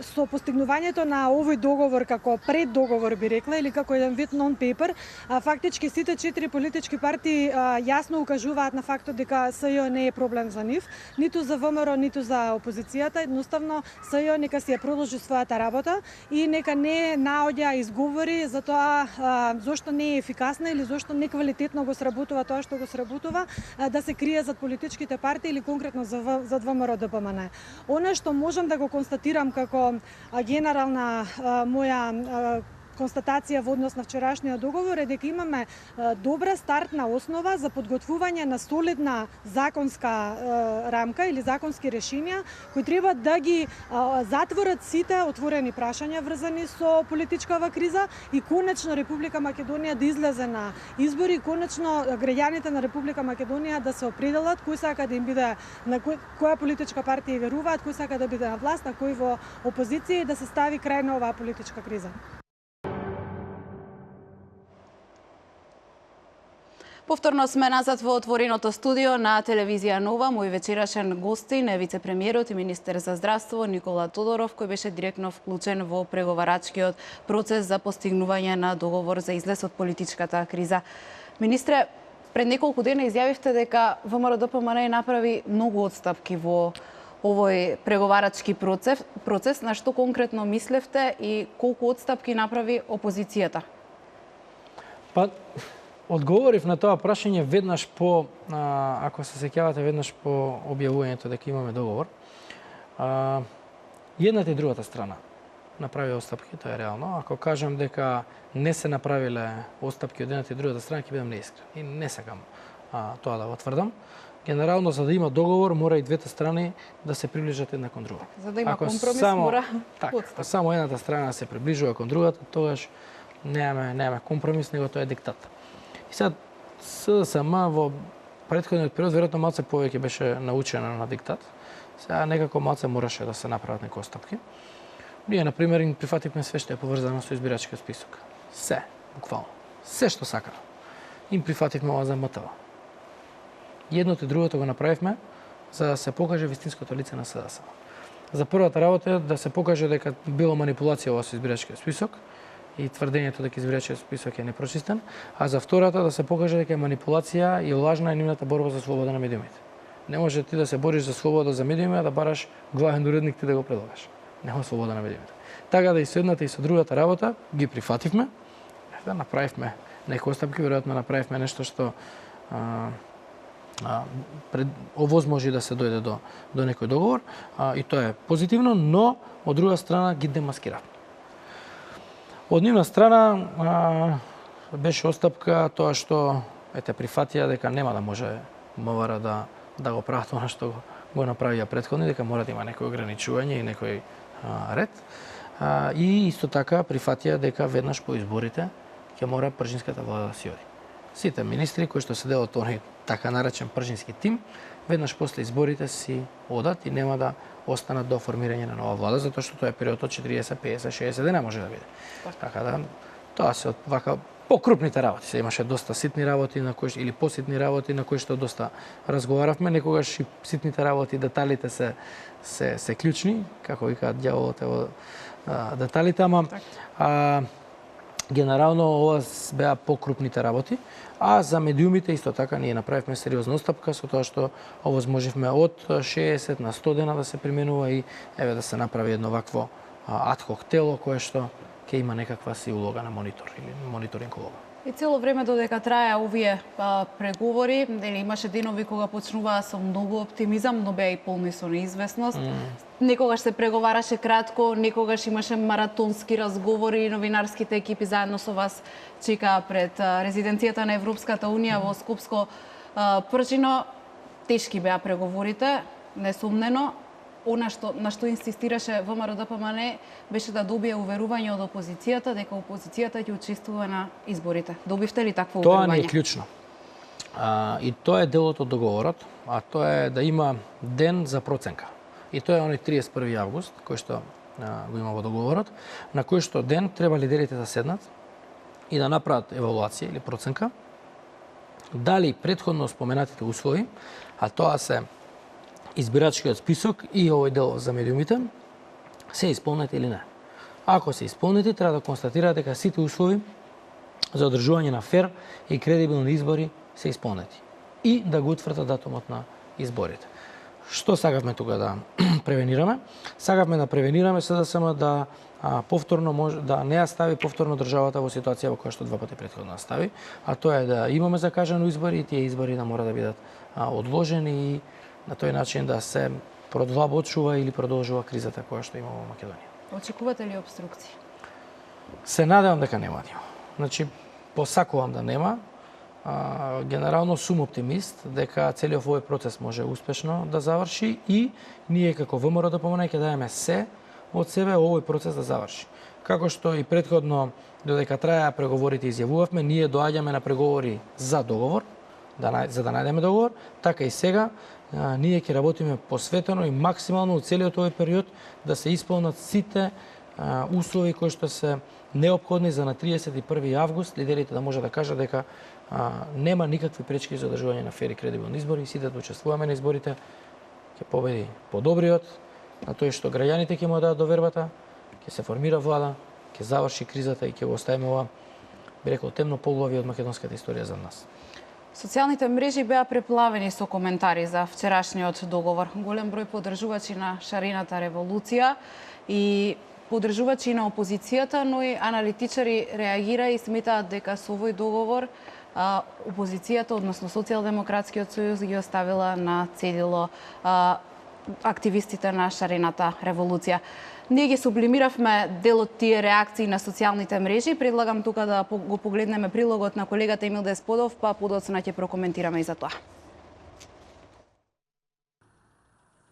со постигнувањето на овој договор како преддоговор, би рекла, или како еден вид нон-пейпер. Фактички сите четири политички партии јасно укажуваат на фактот дека СЈО не е проблем за нив, ниту за ВМРО, ниту за опозицијата. Едноставно СЈО нека си ја продолжи својата работа и нека не наоѓа изговори за тоа зошто не е ефикасна или зошто неквалитетно го сработува тоа што го сработува, да се крие зад политичките партии или конкретно за ВМРО ДПМН. Она што можам да го констатирам како генерална моја констатација во однос на вчерашниот договор е дека имаме добра стартна основа за подготвување на солидна законска рамка или законски решенија кои треба да ги затворат сите отворени прашања врзани со политичкава криза и конечно Република Македонија да излезе на избори, конечно граѓаните на Република Македонија да се определат кој сака да им биде, на која политичка партија веруваат, кој сака да биде на власт, а кој во опозиција и да се стави крај на оваа политичка криза. Повторно сме назад во отвореното студио на телевизија Нова. Мој вечерашен гостин е вице-премиерот и министер за здравство Никола Тодоров, кој беше директно вклучен во преговарачкиот процес за постигнување на договор за излез од политичката криза. Министре, пред неколку дена изјавивте дека ВМРО ДПМН направи многу отстапки во овој преговарачки процес, на што конкретно мислевте и колку отстапки направи опозицијата? Па, одговорив на тоа прашање веднаш по, ако се сеќавате, веднаш по објавувањето дека имаме договор. Едната и другата страна направи отстапки, тоа е реално. Ако кажам дека не се направиле отстапки од едната и другата страна, ќе бидам неискрен. И не сакам тоа да го тврдам. Генерално, за да има договор, мора и двете страни да се приближат една кон друга. За да има компромис, мора ако само едната страна се приближува кон другата, тогаш немаме компромис, него тоа е диктат. И сега СДСМ во претходниот период веројатно малце повеќе беше научена на диктат. Сега некако малце мораше да се направат некои отстапки. Ние, например, им прифативме све што е поврзано со избирачкиот список. Се, буквално. Се што сакаме. Им прифативме ова за МТВ. Едното и другото го направивме за да се покаже вистинското лице на СДСМ. За првата работа е да се покаже дека било манипулација ова со избирачкиот список и тврдењето дека избирачкиот список е непрочистен, а за втората да се покаже дека е манипулација и лажна е нивната борба за слобода на медиумите. Не може ти да се бориш за слобода за медиуми, а да бараш главен уредник ти да го предлагаш. Нема слобода на медиумите. Така да и со едната и со другата работа ги прифативме, да направивме некои отстапки, веројатно направивме нешто што овозможи да се дојде до некој договор, и тоа е позитивно, но од друга страна ги демаскиравме. Од нивна страна беше отстапка тоа што прифатија дека нема да може МВР да го прават она што го направија претходни, дека мора да има некој ограничување и некој ред. И исто така прифатија дека веднаш по изборите ќе мора пржинската влада да си оди. Сите министри кои што се дел од тој така наречен пржински тим, веднаш после изборите си одат и нема да останат до формирање на нова влада, затоа што тоа е период од 40, 50, 60 дена може да биде. Така да, тоа се вака покрупните работи. Се имаше доста ситни работи на кои или поситни работи на кои што доста разговаравме, некогаш и ситните работи, деталите се клучни, како викаат ѓаволот во деталите, ама генерално ова беа покрупните работи, а за медиумите исто така ние направивме сериозна отстапка со тоа што овозможивме од 60 на 100 дена да се применува и да се направи едно вакво адхок тело кое што ќе има некаква си улога на монитор или мониторинг улога. И цело време додека траја овие преговори, имаше денови кога почнуваа со многу оптимизам, но беа и полни со неизвестност. Некогаш се преговараше кратко, некогаш имаше маратонски разговори, новинарските екипи заедно со вас чекаа пред резиденцијата на Европската Унија во Скопско прчино. Тешки беа преговорите, несумнено. На што инсистираше ВМРО-ДПМН беше да добие уверување од опозицијата дека опозицијата ќе учествува на изборите. Добивте ли такво уверување? Тоа не е клучно. И тоа е делот од договорот, а тоа е да има ден за проценка. И тоа е оној 31 август, кој што го има во договорот, на кој што ден треба лидерите да седнат и да направат евалуација или проценка дали претходно споменатите услови, а тоа се избирачкиот список и овој дел за медиумите, се исполнети или не. Ако се исполнети, треба да констатираат дека сите услови за одржување на фер и кредибилни избори се исполнети и да го утврдат датумот на изборите. Што сакавме тука да превенираме? Сакавме да превенираме СДСМ да повторно да не ја стави повторно државата во ситуација во која што два пати претходно стави, а тоа е да имаме закажано избори и тие избори да мора да бидат одложени и на тој начин да се продлабочува или продолжува кризата која што има во Македонија. Очекувате ли обструкции? Се надевам дека нема да има. Значи, посакувам да нема. Генерално сум оптимист дека целиот овој процес може успешно да заврши и ние како ВМРО-ДПМН ќе даеме се од себе овој процес да заврши. Како што и претходно додека траја преговорите изјавувавме, ние доаѓаме на преговори за договор, за да најдеме договор, така и сега ние ќе работиме посветено и максимално од целиот овој период да се исполнат сите услови кои што се неопходни за на 31 август лидерите да може да кажат дека нема никакви пречки за одржување на фер и кредибилни избори и сите да учествуваме на изборите, ќе победи подобриот, на тој што граѓаните ќе му дадат довербата, ќе се формира влада, ќе заврши кризата и ќе го оставиме ова, би рекол, темно поглавје од македонската историја за нас. Социјалните мрежи беа преплавени со коментари за вчерашниот договор. Голем број поддржувачи на шарената револуција и поддржувачи на опозицијата, но и аналитичари реагира и сметаат дека со овој договор опозицијата, односно Социјалдемократскиот сојуз ги оставила на цедило активистите на шарената револуција. Ние ги сублимиравме дел од тие реакции на социјалните мрежи. Предлагам тука да го погледнеме прилогот на колегата Емил Десподов, па подоцна ќе прокоментираме и за тоа.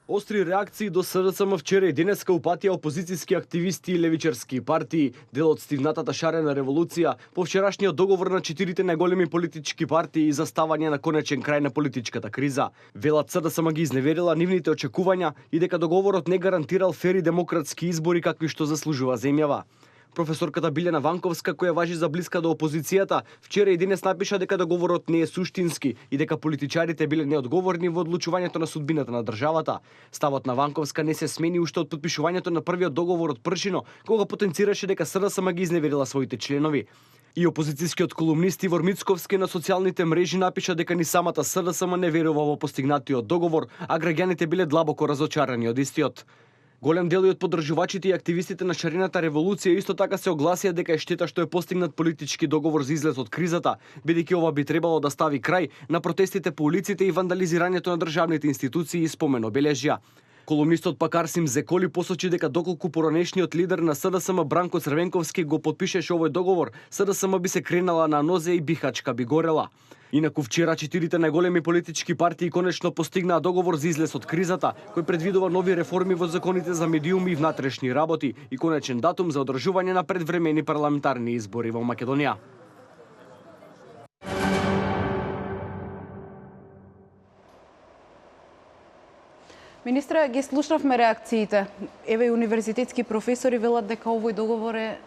Остри реакции до СДСМ вчера и денеска упатија опозицијски активисти и левичарски партии, дел од стивнатата шарена револуција, по вчерашниот договор на 4 најголеми политички партии и заставање на конечен крај на политичката криза. Велат СДСМ ги изневерила нивните очекувања и дека договорот не гарантирал фери демократски избори какви што заслужува земјава. Професорката Билјана Ванковска, која важи за блиска до опозицијата, вчера и денес напиша дека договорот не е суштински и дека политичарите биле неодговорни во одлучувањето на судбината на државата. Ставот на Ванковска не се смени уште од потпишувањето на првиот договор од Пршино, кога потенцираше дека СДСМ ги изневерила своите членови. И опозицијскиот колумнист Ивор Мицковски на социјалните мрежи напиша дека ни самата СДСМ не верува во постигнатиот договор, а граѓаните биле длабоко разочарани од истиот. Голем дел од поддржувачите и активистите на шарената револуција исто така се огласија дека е штета што е постигнат политички договор за излез од кризата, бидејќи ова би требало да стави крај на протестите по улиците и вандализирањето на државните институции и спомен обележја. Колумнистот пак Арсим Зеколи посочи дека доколку поранешниот лидер на СДСМ Бранко Црвенковски го потпишеше овој договор, СДСМ би се кренала на нозе и Бихачка би горела. Инаку вчера 4 најголеми политички партии конечно постигнаа договор за излез од кризата, кој предвидува нови реформи во законите за медиуми и внатрешни работи и конечен датум за одржување на предвремени парламентарни избори во Македонија. Министре, ги слушнавме реакциите. Еве и универзитетски професори велат дека овој договор е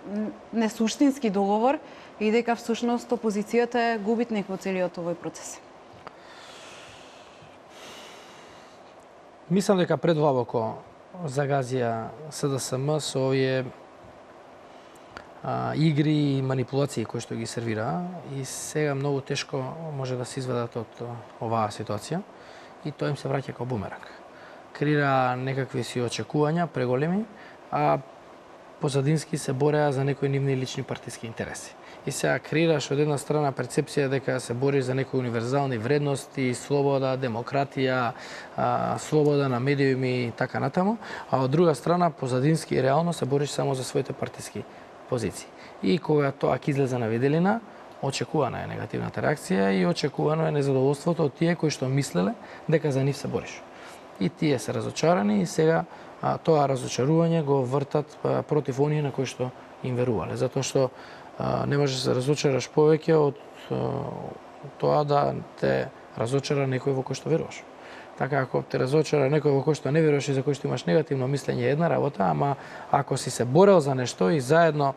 несуштински договор и дека всушност опозицијата е губитник во целиот овој процес. Мислам дека предвабоко загазија СДСМ со овие игри и манипулации кои што ги сервира и сега многу тешко може да се изведат од оваа ситуација и тоа им се враќа како бумеранг. Креира некакви си очекувања преголеми, а позадински се бореа за некои нивни лични партиски интереси. И сега креираш од една страна перцепција дека се бориш за некои универзални вредности, слобода, демократија, слобода на медиуми и така натаму, а од друга страна позадински и реално се бориш само за своите партиски позиции. И кога тоа ќе излезе на виделина, очекувана е негативната реакција и очекувано е незадоволството од тие кои што мислеле дека за нив се бориш. И тие се разочарани и сега тоа разочарување го вртат против оние на кои што им верувале, затоа што не може да се разочараш повеќе од тоа да те разочара некој во кој што веруваш. Така, ако те разочара некој во кој што не веруваш и за кој што имаш негативно мислење една работа, ама ако си се борел за нешто и заедно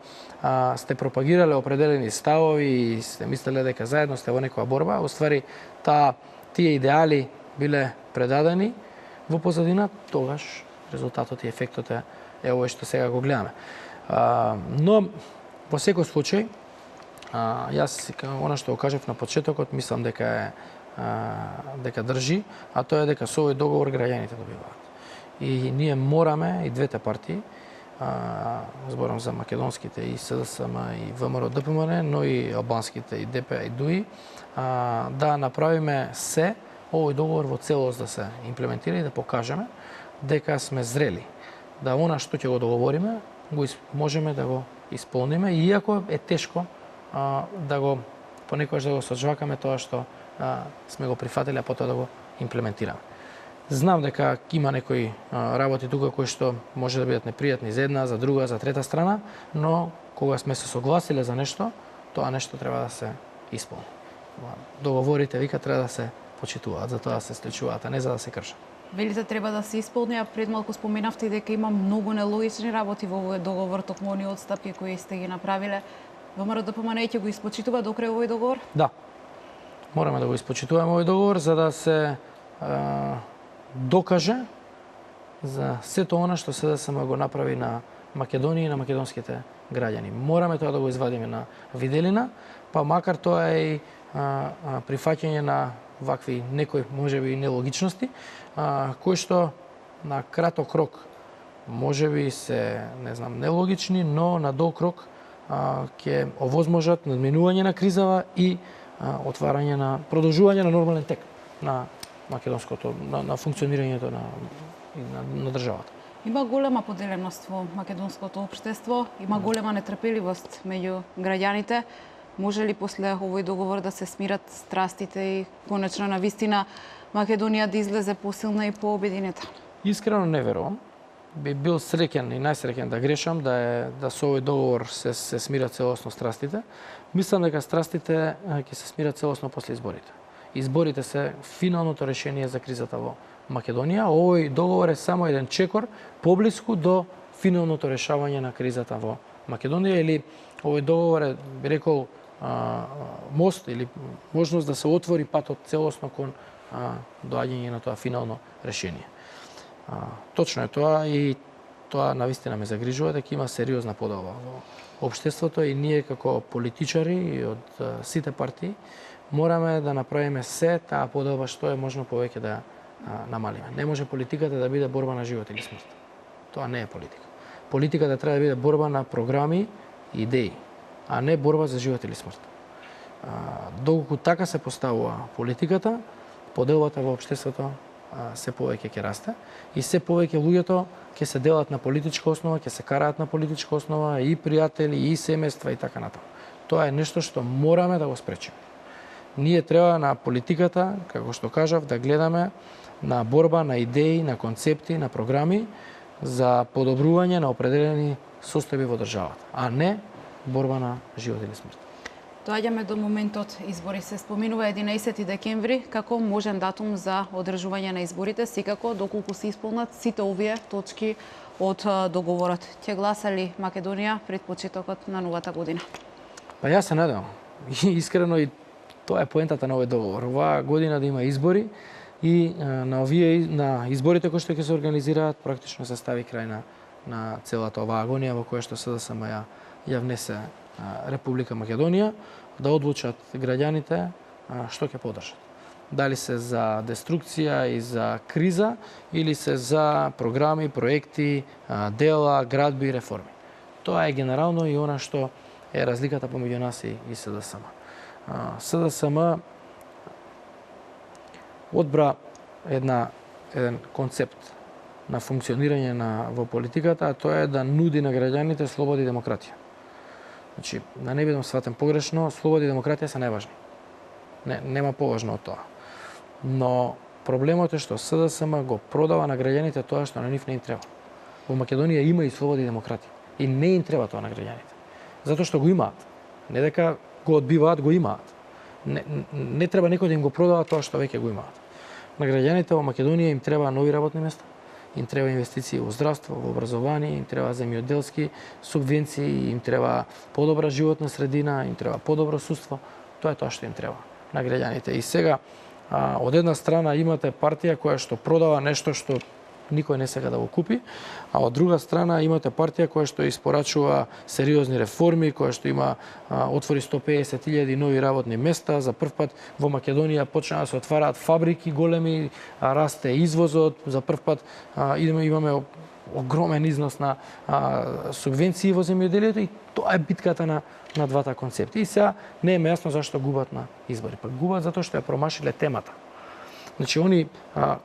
сте пропагирале определени ставови и сте мислеле дека заедно сте во некоја борба, уствари тие идеали биле предадени во позадина, тогаш резултатот и ефектот е овој што сега го гледаме. Но во секој случај, јас она што го кажав на почетокот, мислам дека држи, а тоа е дека со овој договор граѓаните добиваат. И ние мораме, и двете партии, зборам за македонските и СДСМ и ВМРО ДПМН, но и албанските и ДП и ДУИ, да направиме се овој договор во целост да се имплементира и да покажеме дека сме зрели, да она што ќе го договориме, можеме да го исполниме, иако е тешко да го понекогаш да го соджвакаме тоа што сме го прифатили, а потоа да го имплементираме. Знам дека има некои работи тука кои што може да бидат непријатни за една, за друга, за трета страна, но кога сме се согласиле за нешто, тоа нешто треба да се исполни. Договорите, вика, треба да се почитуваат, за тоа се склучуваат, а не за да се кршат. Велите треба да се исполни, а пред малку споменавте дека има многу нелогични работи во овој договор, токму оние отстапки кои сте ги направиле. ВМРО ДПМН ќе го испочитува до крај овој договор? Да. Мораме да го испочитуваме овој договор за да се докаже за сето она што СДСМ го направи на Македонија и на македонските граѓани. Мораме тоа да го извадиме на виделина, па макар тоа е и прифаќање на вакви некои можеби нелогичности, кои што на краток рок можеби се, не знам, нелогични, но на долг рок ќе овозможат надминување на кризава и отварање на продолжување на нормален тек на македонското, на функционирањето на државата. Има голема поделеност во македонското општество, има голема нетрпеливост меѓу граѓаните. Може ли после овој договор да се смират страстите и конечно на вистина Македонија да излезе посилна и пообединета? Искрено не верувам. Би бил среќен и најсреќен да грешам, да со овој договор се смират целосно страстите. Мислам дека страстите ќе се смират целосно после изборите. Изборите се финалното решение за кризата во Македонија. Овој договор е само еден чекор поблиску до финалното решавање на кризата во Македонија, или овој договор е, би рекол, мост или можност да се отвори патот целосно кон доаѓање на тоа финално решение. Точно е тоа и тоа навистина ме загрижува дека има сериозна подоба во општеството и ние како политичари и од сите партии мораме да направиме се таа подоба што е можно повеќе да намалиме. Не може политиката да биде борба на живот или смрт. Тоа не е политика. Политиката треба да биде борба на програми и идеи, а не борба за живот или смрт. Доколку така се поставува политиката, поделбата во општеството се повеќе ќе расте и се повеќе луѓето ќе се делат на политичка основа, ќе се караат на политичка основа, и пријатели, и семејства и така натаму. Тоа е нешто што мораме да го спречиме. Ние треба на политиката, како што кажав, да гледаме на борба на идеи, на концепти, на програми за подобрување на определени состојби во државата, а не борба на живот или смрт. Доаѓаме до моментот избори. Се споминува 11 декември како можен датум за одржување на изборите, секако доколку се исполнат сите овие точки од договорот. Ќе гласа ли Македонија пред почетокот на новата година? Па јас се надевам. Искрено, и тоа е поентата на овој договор. Оваа година да има избори и на изборите кои што ќе се организираат практично се стави крај на целата оваа агонија во која што СДСМ ја внесе Република Македонија, да одлучат граѓаните што ќе подржат. Дали се за деструкција и за криза, или се за програми, проекти, дела, градби и реформи. Тоа е генерално и она што е разликата помеѓу нас и СДСМ. СДСМ одбра еден концепт на функционирање во политиката, а тоа е да нуди на граѓаните слобода и демократија. Значи, да не бидам сватен погрешно, слобода и демократија се најважни. Нема поважно од тоа. Но проблемот е што СДСМ го продава на граѓаните тоа што на нив не им треба. Во Македонија има и слобода и демократија. И не им треба тоа на граѓаните. Затоа што го имаат. Не дека го одбиваат, го имаат. Не треба некој да им го продава тоа што веќе го имаат. На граѓаните во Македонија им треба нови работни места, им треба инвестиции во здравство, во образование, им треба земјоделски субвенции, им треба подобра животна средина, им треба подобро судство. Тоа е тоа што им треба на граѓаните. И сега, од една страна имате партија која што продава нешто што никој не сака да го купи, а од друга страна имате партија која што испорачува сериозни реформи, која што има отвори 150.000 нови работни места. За прв пат во Македонија почна да се отвараат фабрики големи, расте извозот, за прв пат имаме огромен износ на субвенции во земјоделието и тоа е битката на двата концепти. И сега не е јасно зашто губат на избори. Па губат затоа што ја промашиле темата. Значи, они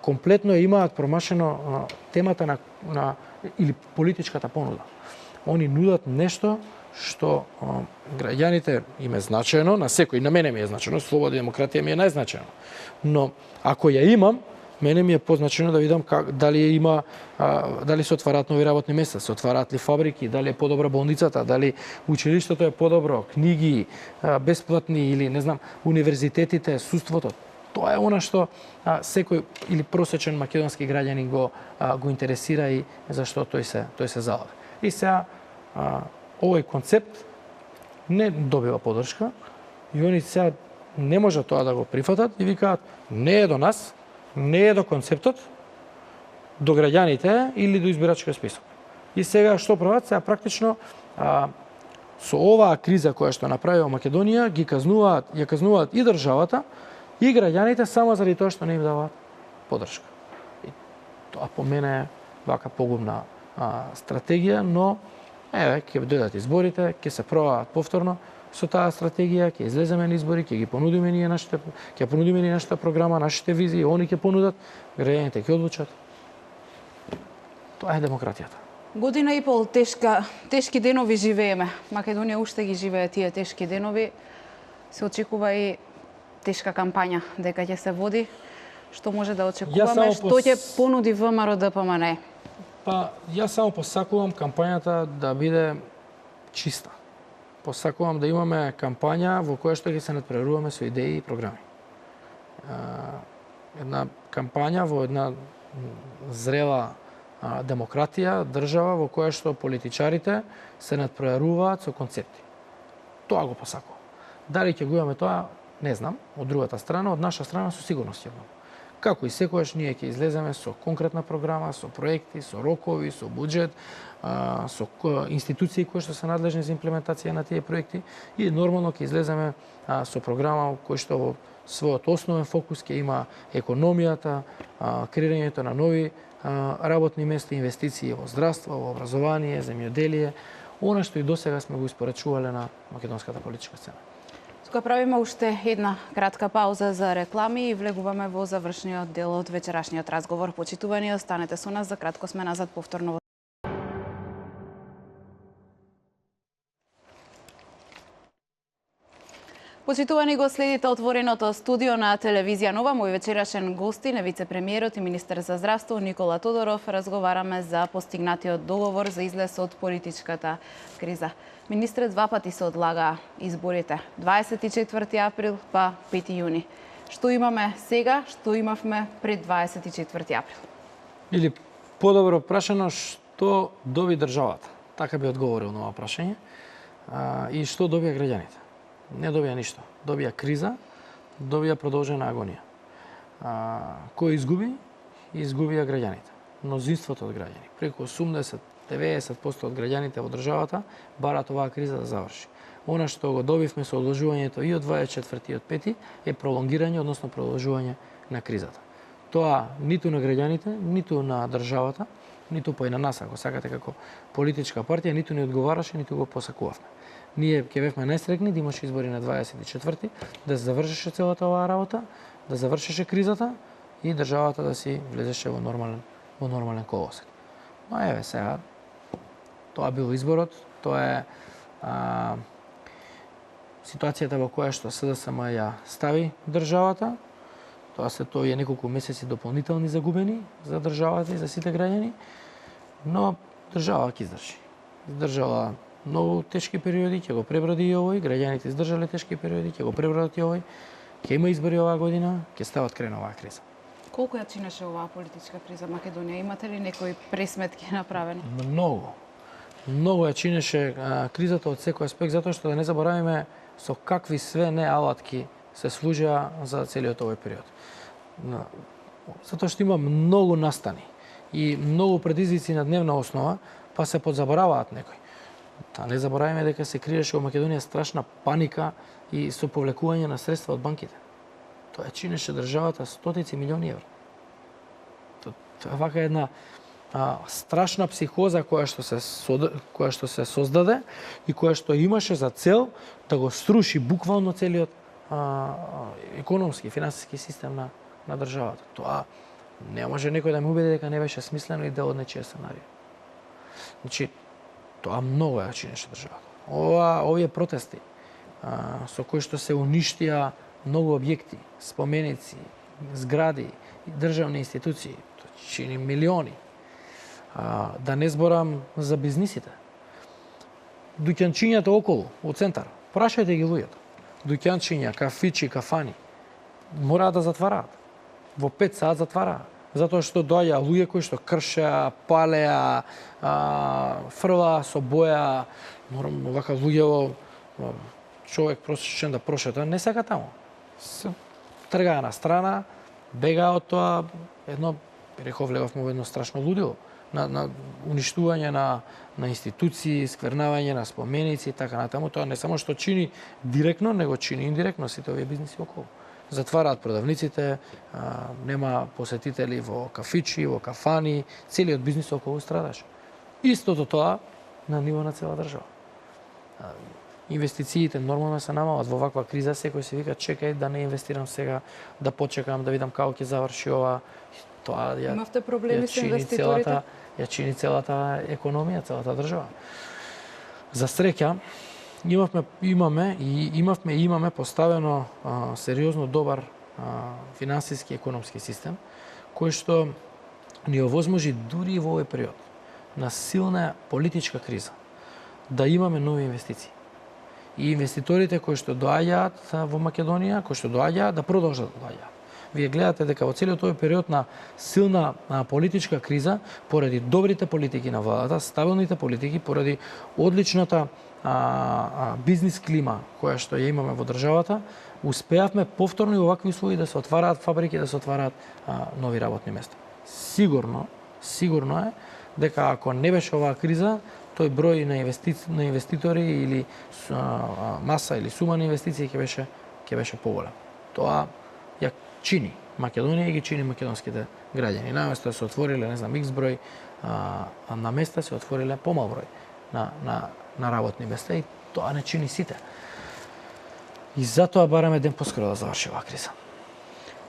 комплетно имаат промашено темата или политичката понуда. Они нудат нешто што граѓаните им е значено, на секој, на мене ми е значено, слобода и демократија ми е најзначено. Но ако ја имам, мене ми е позначено да видам дали се отвараат нови работни места, се отвараат ли фабрики, дали е подобра болницата, дали училиштето е подобро, книги бесплатни или не знам, универзитетите, судството. Тоа е она што секој или просечен македонски граѓанин го интересира и зашто тој се залага. И сега овој концепт не добива поддршка и они сега не може тоа да го прифатат и викаат не е до нас, не е до концептот, до граѓаните или до избирачкиот список. И сега што прават? Сега практично со оваа криза која што направила Македонија, ја казнуваат и државата, и граѓаните само заради тоа што не им даваат поддршка. И тоа по мене е вака погубна стратегија, но еве ќе дојдат изборите, ќе се пробаат повторно со таа стратегија, ќе излеземе на избори, ќе понудиме ние нашата програма, нашите визии, они ќе понудат, граѓаните ќе одлучат. Тоа е демократијата. Година и пол тешки денови живееме. Македонија уште ги живее тие тешки денови. Се очекува и тешка кампања дека ќе се води. Што може да очекуваме? Што ќе понуди ВМРО ДПМН? Па, јас само посакувам кампањата да биде чиста. Посакувам да имаме кампања во која што ќе се надпреваруваме со идеи и програми. Една кампања во една зрела демократија, држава во која што политичарите се надпреваруваат со концепти. Тоа го посакувам. Дали ќе го имаме тоа, не знам. Од другата страна, од наша страна со сигурност ќе имаме. Како и секојаш ние ќе излеземе со конкретна програма, со проекти, со рокови, со буџет, со институции кои што се надлежни за имплементација на тие проекти и нормално ќе излеземе со програма кој што во својот основен фокус ќе има економијата, креирањето на нови работни места, инвестиции во здравство, во образование, земјоделие, она што и досега сме го испорачувале на македонската политичка сцена. Тука правиме уште една кратка пауза за реклами и влегуваме во завршниот дел од вечерашниот разговор. Почитувани, останете со нас, за кратко сме назад повторно. Почитувани, го следите отвореното студио на телевизија Нова. Мој вечерашен гостин е вице-премиерот и министер за здравство Никола Тодоров. Разговараме за постигнатиот договор за излез од политичката криза. Министре, два пати се одлагаа изборите. 24 април па 5 јуни. Што имаме сега, што имавме пред 24 април? Или подобро прашано, што доби државата? Така би одговорил на ова прашање. И што добија граѓаните? Не добија ништо. Добија криза, добија продолжена агонија. Кој изгуби? Изгубија граѓаните. Мнозинството од граѓани. Преку 80-90% од граѓаните во државата бараат оваа криза да заврши. Она што го добивме со одложувањето и од 24 и од 5 е пролонгирање, односно продолжување на кризата. Тоа ниту на граѓаните, ниту на државата, ниту па и на нас, ако сакате како политичка партија, ниту не одговараше, ниту го посакувавме. Ние ќе бевме најсрекни да имаше избори на 24-ти, да се завршеше целата оваа работа, да завршеше кризата и државата да си влезеше во нормален колосек. Но еве сега, тоа бил изборот, тоа е ситуацијата во која што СДСМ ја стави државата. Тоа е неколку месеци дополнителни загубени за државата и за сите граѓани, но држава ќе издржи. Издржала многу тешки периоди, ќе го преброди и овој, граѓаните издржале тешки периоди, ќе го пребродат и овој, ќе има избори оваа година, ќе стават крај на оваа криза. Колку ја чинеше оваа политичка криза Македонија? Имате ли некои пресметки направени? Многу. Многу ја чинеше кризата од секој аспект, затоа што да не заборавиме со какви све не алатки се служеа за целиот овој период. Затоа што има многу настани и многу предизвици на дневна основа, па се подзабораваат некои. Та не забораваме дека се криеше во Македонија страшна паника и со повлекување на средства од банките. Тоа чинеше државата стотици милиони евра. Тоа вака една страшна психоза која што се создаде и која што имаше за цел да го сруши буквално целиот економски, финансиски систем на државата. Тоа не може некој да ме убеди дека не беше смислено и дел од нечија сценарија. Значи, тоа многу ја чинеше државата. Овие протести со кои што се уништија многу објекти, споменици, згради, државни институции, тоа чини милиони. Да не зборам за бизнисите. Дуќанчињата околу, во центар, прашајте ги луѓето. Дуќанчиња, кафичи, кафани, мораат да затвараат. Во 5 саат затвараат. Затоа што доаѓа луѓе кои што кршеа, палеа, фрлаа со боја, вака луѓе човек prosečен да прошета, не сака таму. Тргаа на страна, бега од тоа, едно, реков, влегавме во едно страшно лудило. на уништување на институции, сквернавање на споменици и така натаму. Тоа не само што чини директно, него чини индиректно сите овие бизниси околу. Затвараат продавниците, нема посетители во кафичи, во кафани, целиот бизнис околу страдаш. Истото тоа на ниво на цела држава. Инвестициите нормално се намалат во ваква криза, секој се вика чекај да не инвестирам сега, да почекам да видам како ќе заврши ова. Тоа Имавте проблеми со инвеститорите? Ја чини целата економија, целата држава. За среќа, имаме поставено сериозно добар финансиски и економски систем, кој што ни овозможи дури во овој период на силна политичка криза да имаме нови инвестиции. И инвеститорите кои што доаѓаат во Македонија, кои што доаѓаат да продолжат да доаѓаат. Вие гледате дека во целиот овој период на силна политичка криза, поради добрите политики на владата, стабилните политики, поради одличната бизнис клима која што ја имаме во државата, успеавме повторно и во вакви услови да се отвараат фабрики, да се отвараат нови работни места. Сигурно е дека ако не беше оваа криза, тој број на инвеститори или маса или сума на инвестиции ќе беше поголем. Тоа ја чини Македонија и ги чини македонските граѓани. Наместо да се отвориле, не знам, X број на места, се отвориле помал број на работни места и тоа не чини сите. И затоа бараме ден поскоро да заврши оваа криза.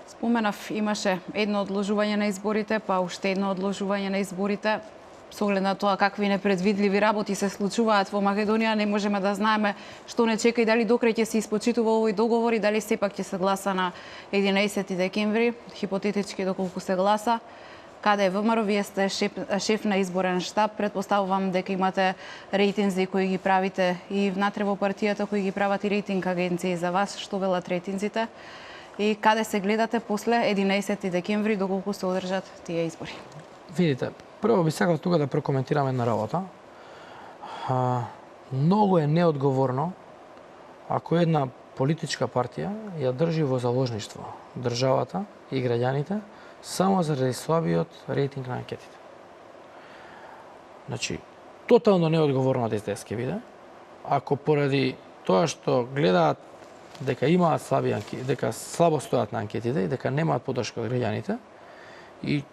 Споменав, имаше едно одложување на изборите, па уште едно одложување на изборите. Со оглед на тоа какви непредвидливи работи се случуваат во Македонија, не можеме да знаеме што не чека и дали докрај ќе се испочитува овој договор и дали сепак ќе се гласа на 11 декември, хипотетички доколку се гласа. Каде е ВМРО? Вие сте шеф на изборен штаб. Предпоставувам дека имате рейтинзи кои ги правите и внатре во партијата, кои ги прават и рейтинг агенции за вас. Што велат рейтинзите? И каде се гледате после 11 декември, доколку се одржат тие избори? Видите, прво би сакал тука да прокоментирам една работа. Многу е неодговорно ако една политичка партија ја држи во заложништво државата и граѓаните само заради слабиот рейтинг на анкетите. Значи, тотално неодговорно да ќе биде, ако поради тоа што гледаат дека имаат слаби анкети, дека слабо стојат на анкетите и дека немаат поддршка од граѓаните, и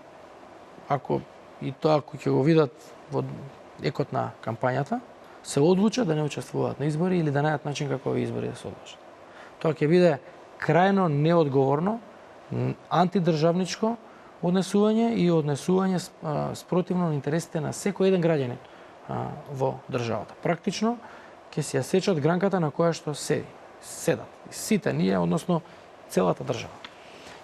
ако ќе го видат во екот на кампањата, се одлучат да не учествуваат на избори или да најдат начин како овие избори да се одржат. Тоа ќе биде крајно неодговорно, антидржавничко однесување и однесување спротивно на интересите на секој еден граѓанин во државата. Практично ќе се ја сечат гранката на која што седат. Сите ние, односно целата држава.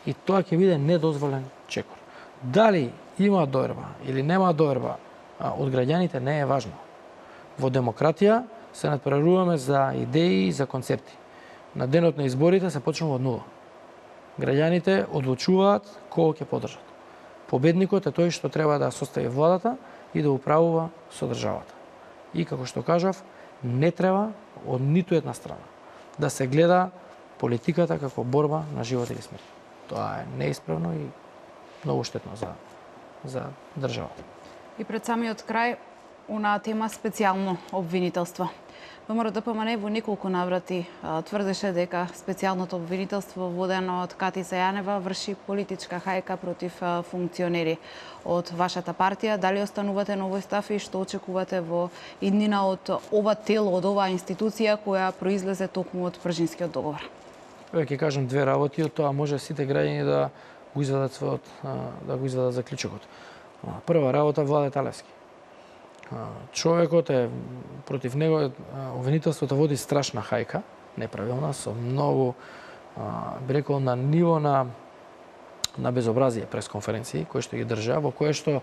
И тоа ќе биде недозволен чекор. Дали има доверба или нема доверба од граѓаните не е важно. Во демократија се надпреваруваме за идеи и за концепти. На денот на изборите се почнува од нула. Граѓаните одлучуваат кого ќе поддржат. Победникот е тој што треба да состави владата и да управува со државата. И како што кажав, не треба од ниту една страна да се гледа политиката како борба на живот или смрт. Тоа е неисправно и многу штетно за државата. И пред самиот крај, онаа тема специјално обвинителство. ВМРО-ДПМН во неколку наврати тврдеше дека специјалното обвинителство водено од Катица Јанева врши политичка хајка против функционери од вашата партија. Дали останувате на овој став и што очекувате во иднина од ова тело, од оваа институција која произлезе токму од Пржинскиот договор? Ќе кажам две работи, од тоа може сите граѓани да го извадат заклучокот. Прва работа, Владе Талевски. Човекот е против него обвинителството води страшна хајка, неправилна, со многу би рекол на ниво на безобразие пресконференции кои што ги држа, во кое што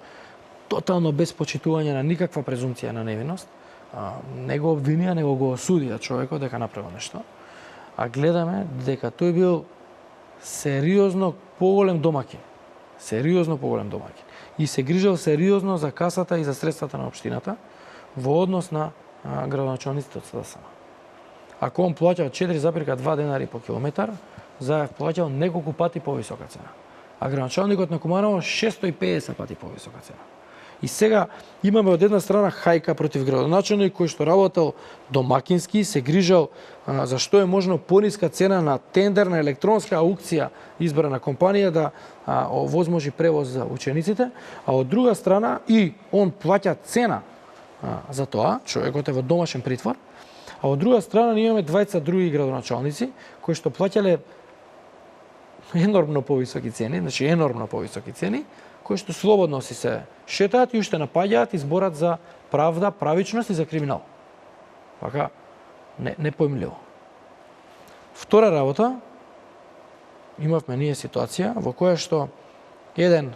тотално без почитување на никаква презумпција на невиност, не го обвинија, него го осудија човекот дека направил нешто. А гледаме дека тој бил сериозно поголем домаќин. И се грижал сериозно за касата и за средствата на општината во однос на градоначалниците од СДСМ. Ако он плаќал 4,2 денари по километар, Заев плаќал неколку пати повисока цена. А градоначалникот на Куманово 650 пати повисока цена. И сега имаме од една страна хајка против градоначалник кој што работел домакински, се грижал за што е можно пониска цена на тендер на електронска аукција избрана компанија да овозможи превоз за учениците, а од друга страна и он плаќа цена за тоа, човекот е во домашен притвор, а од друга страна ние имаме двајца други градоначалници кои што плаќале енормно повисоки цени, значи енормно повисоки цени, кои што слободно си се шетаат и уште напаѓаат и зборат за правда, правичност и за криминал. Вака, непоимливо. Втора работа, имавме ние ситуација во која што еден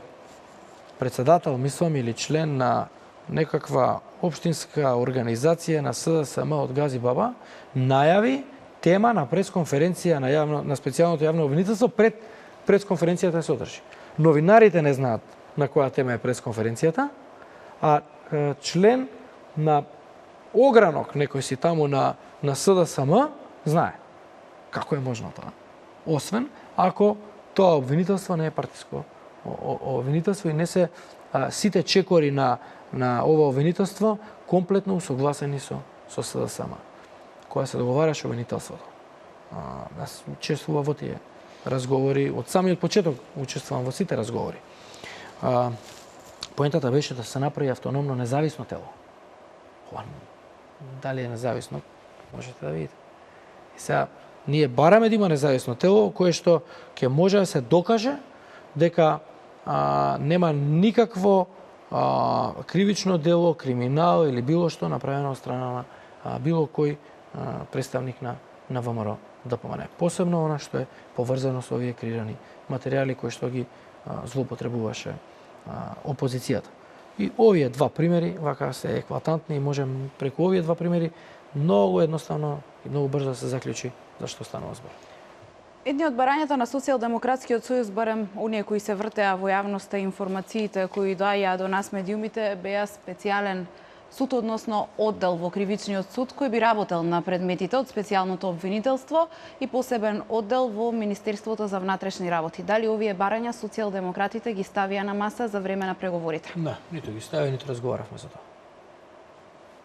председател, мислам, или член на некаква општинска организација на СДСМ од Гази Баба најави тема на пресконференција на специјалното јавно обвинителство пред пресконференцијата се одржи. Новинарите не знаат на која тема е пресконференцијата, а член на огранок некој си таму на СДСМ знае. Како е можно тоа? Освен ако тоа обвинителство не е партиско обвинителство и не се сите чекори на ова обвинителство комплетно усогласени со СДСМ, која се договараше обвинителството. Јас учествував во тие разговори, од самиот почеток учествувам во сите разговори. Поентата беше да се направи автономно независно тело. Дали е независно, можете да видите. И сега, ние бараме да има независно тело, кое што ќе може да се докаже дека нема никакво кривично дело, криминал или било што направено од страна на било кој представник на ВМРО ДПМН. Посебно она што е поврзано со овие креирани материјали кои што ги злоупотребуваше опозицијата. И овие два примери вака се еклатантни и можем преку овие два примери многу едноставно и многу брзо да се заклучи за што станува збор. Едни од барањата на Социјалдемократскиот сојуз, барем оние кои се вртеа во јавноста, информациите кои доаѓаа до нас медиумите, беа специјален суд, односно оддел во кривичниот суд кој би работел на предметите од специјалното обвинителство и посебен оддел во Министерството за внатрешни работи. Дали овие барања социјалдемократите ги ставија на маса за време на преговорите? Не, ниту ги ставија, ниту разговаравме за тоа.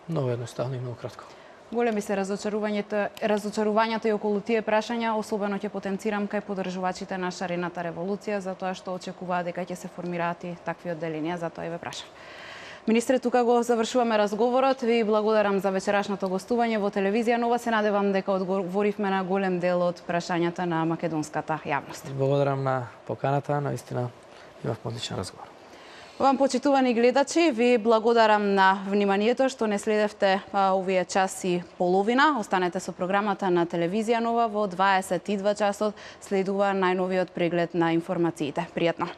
Многу едноставно и многу кратко. Големи се разочарувањата и околу тие прашања, особено ќе потенцирам кај поддржувачите на шарената револуција, затоа што очекуваат дека ќе се формираат и такви одделенија, затоа и ве прашам. Министре, тука го завршуваме разговорот. Ви благодарам за вечерашното гостување во телевизија Нова. Се надевам дека одговоривме на голем дел од прашањата на македонската јавност. Благодарам на поканата, наистина имавме одличен разговор. Вам, почитувани гледачи, ви благодарам на вниманието што не следевте овие час и половина. Останете со програмата на телевизија Нова. Во 22 часот следува најновиот преглед на информациите. Пријатно!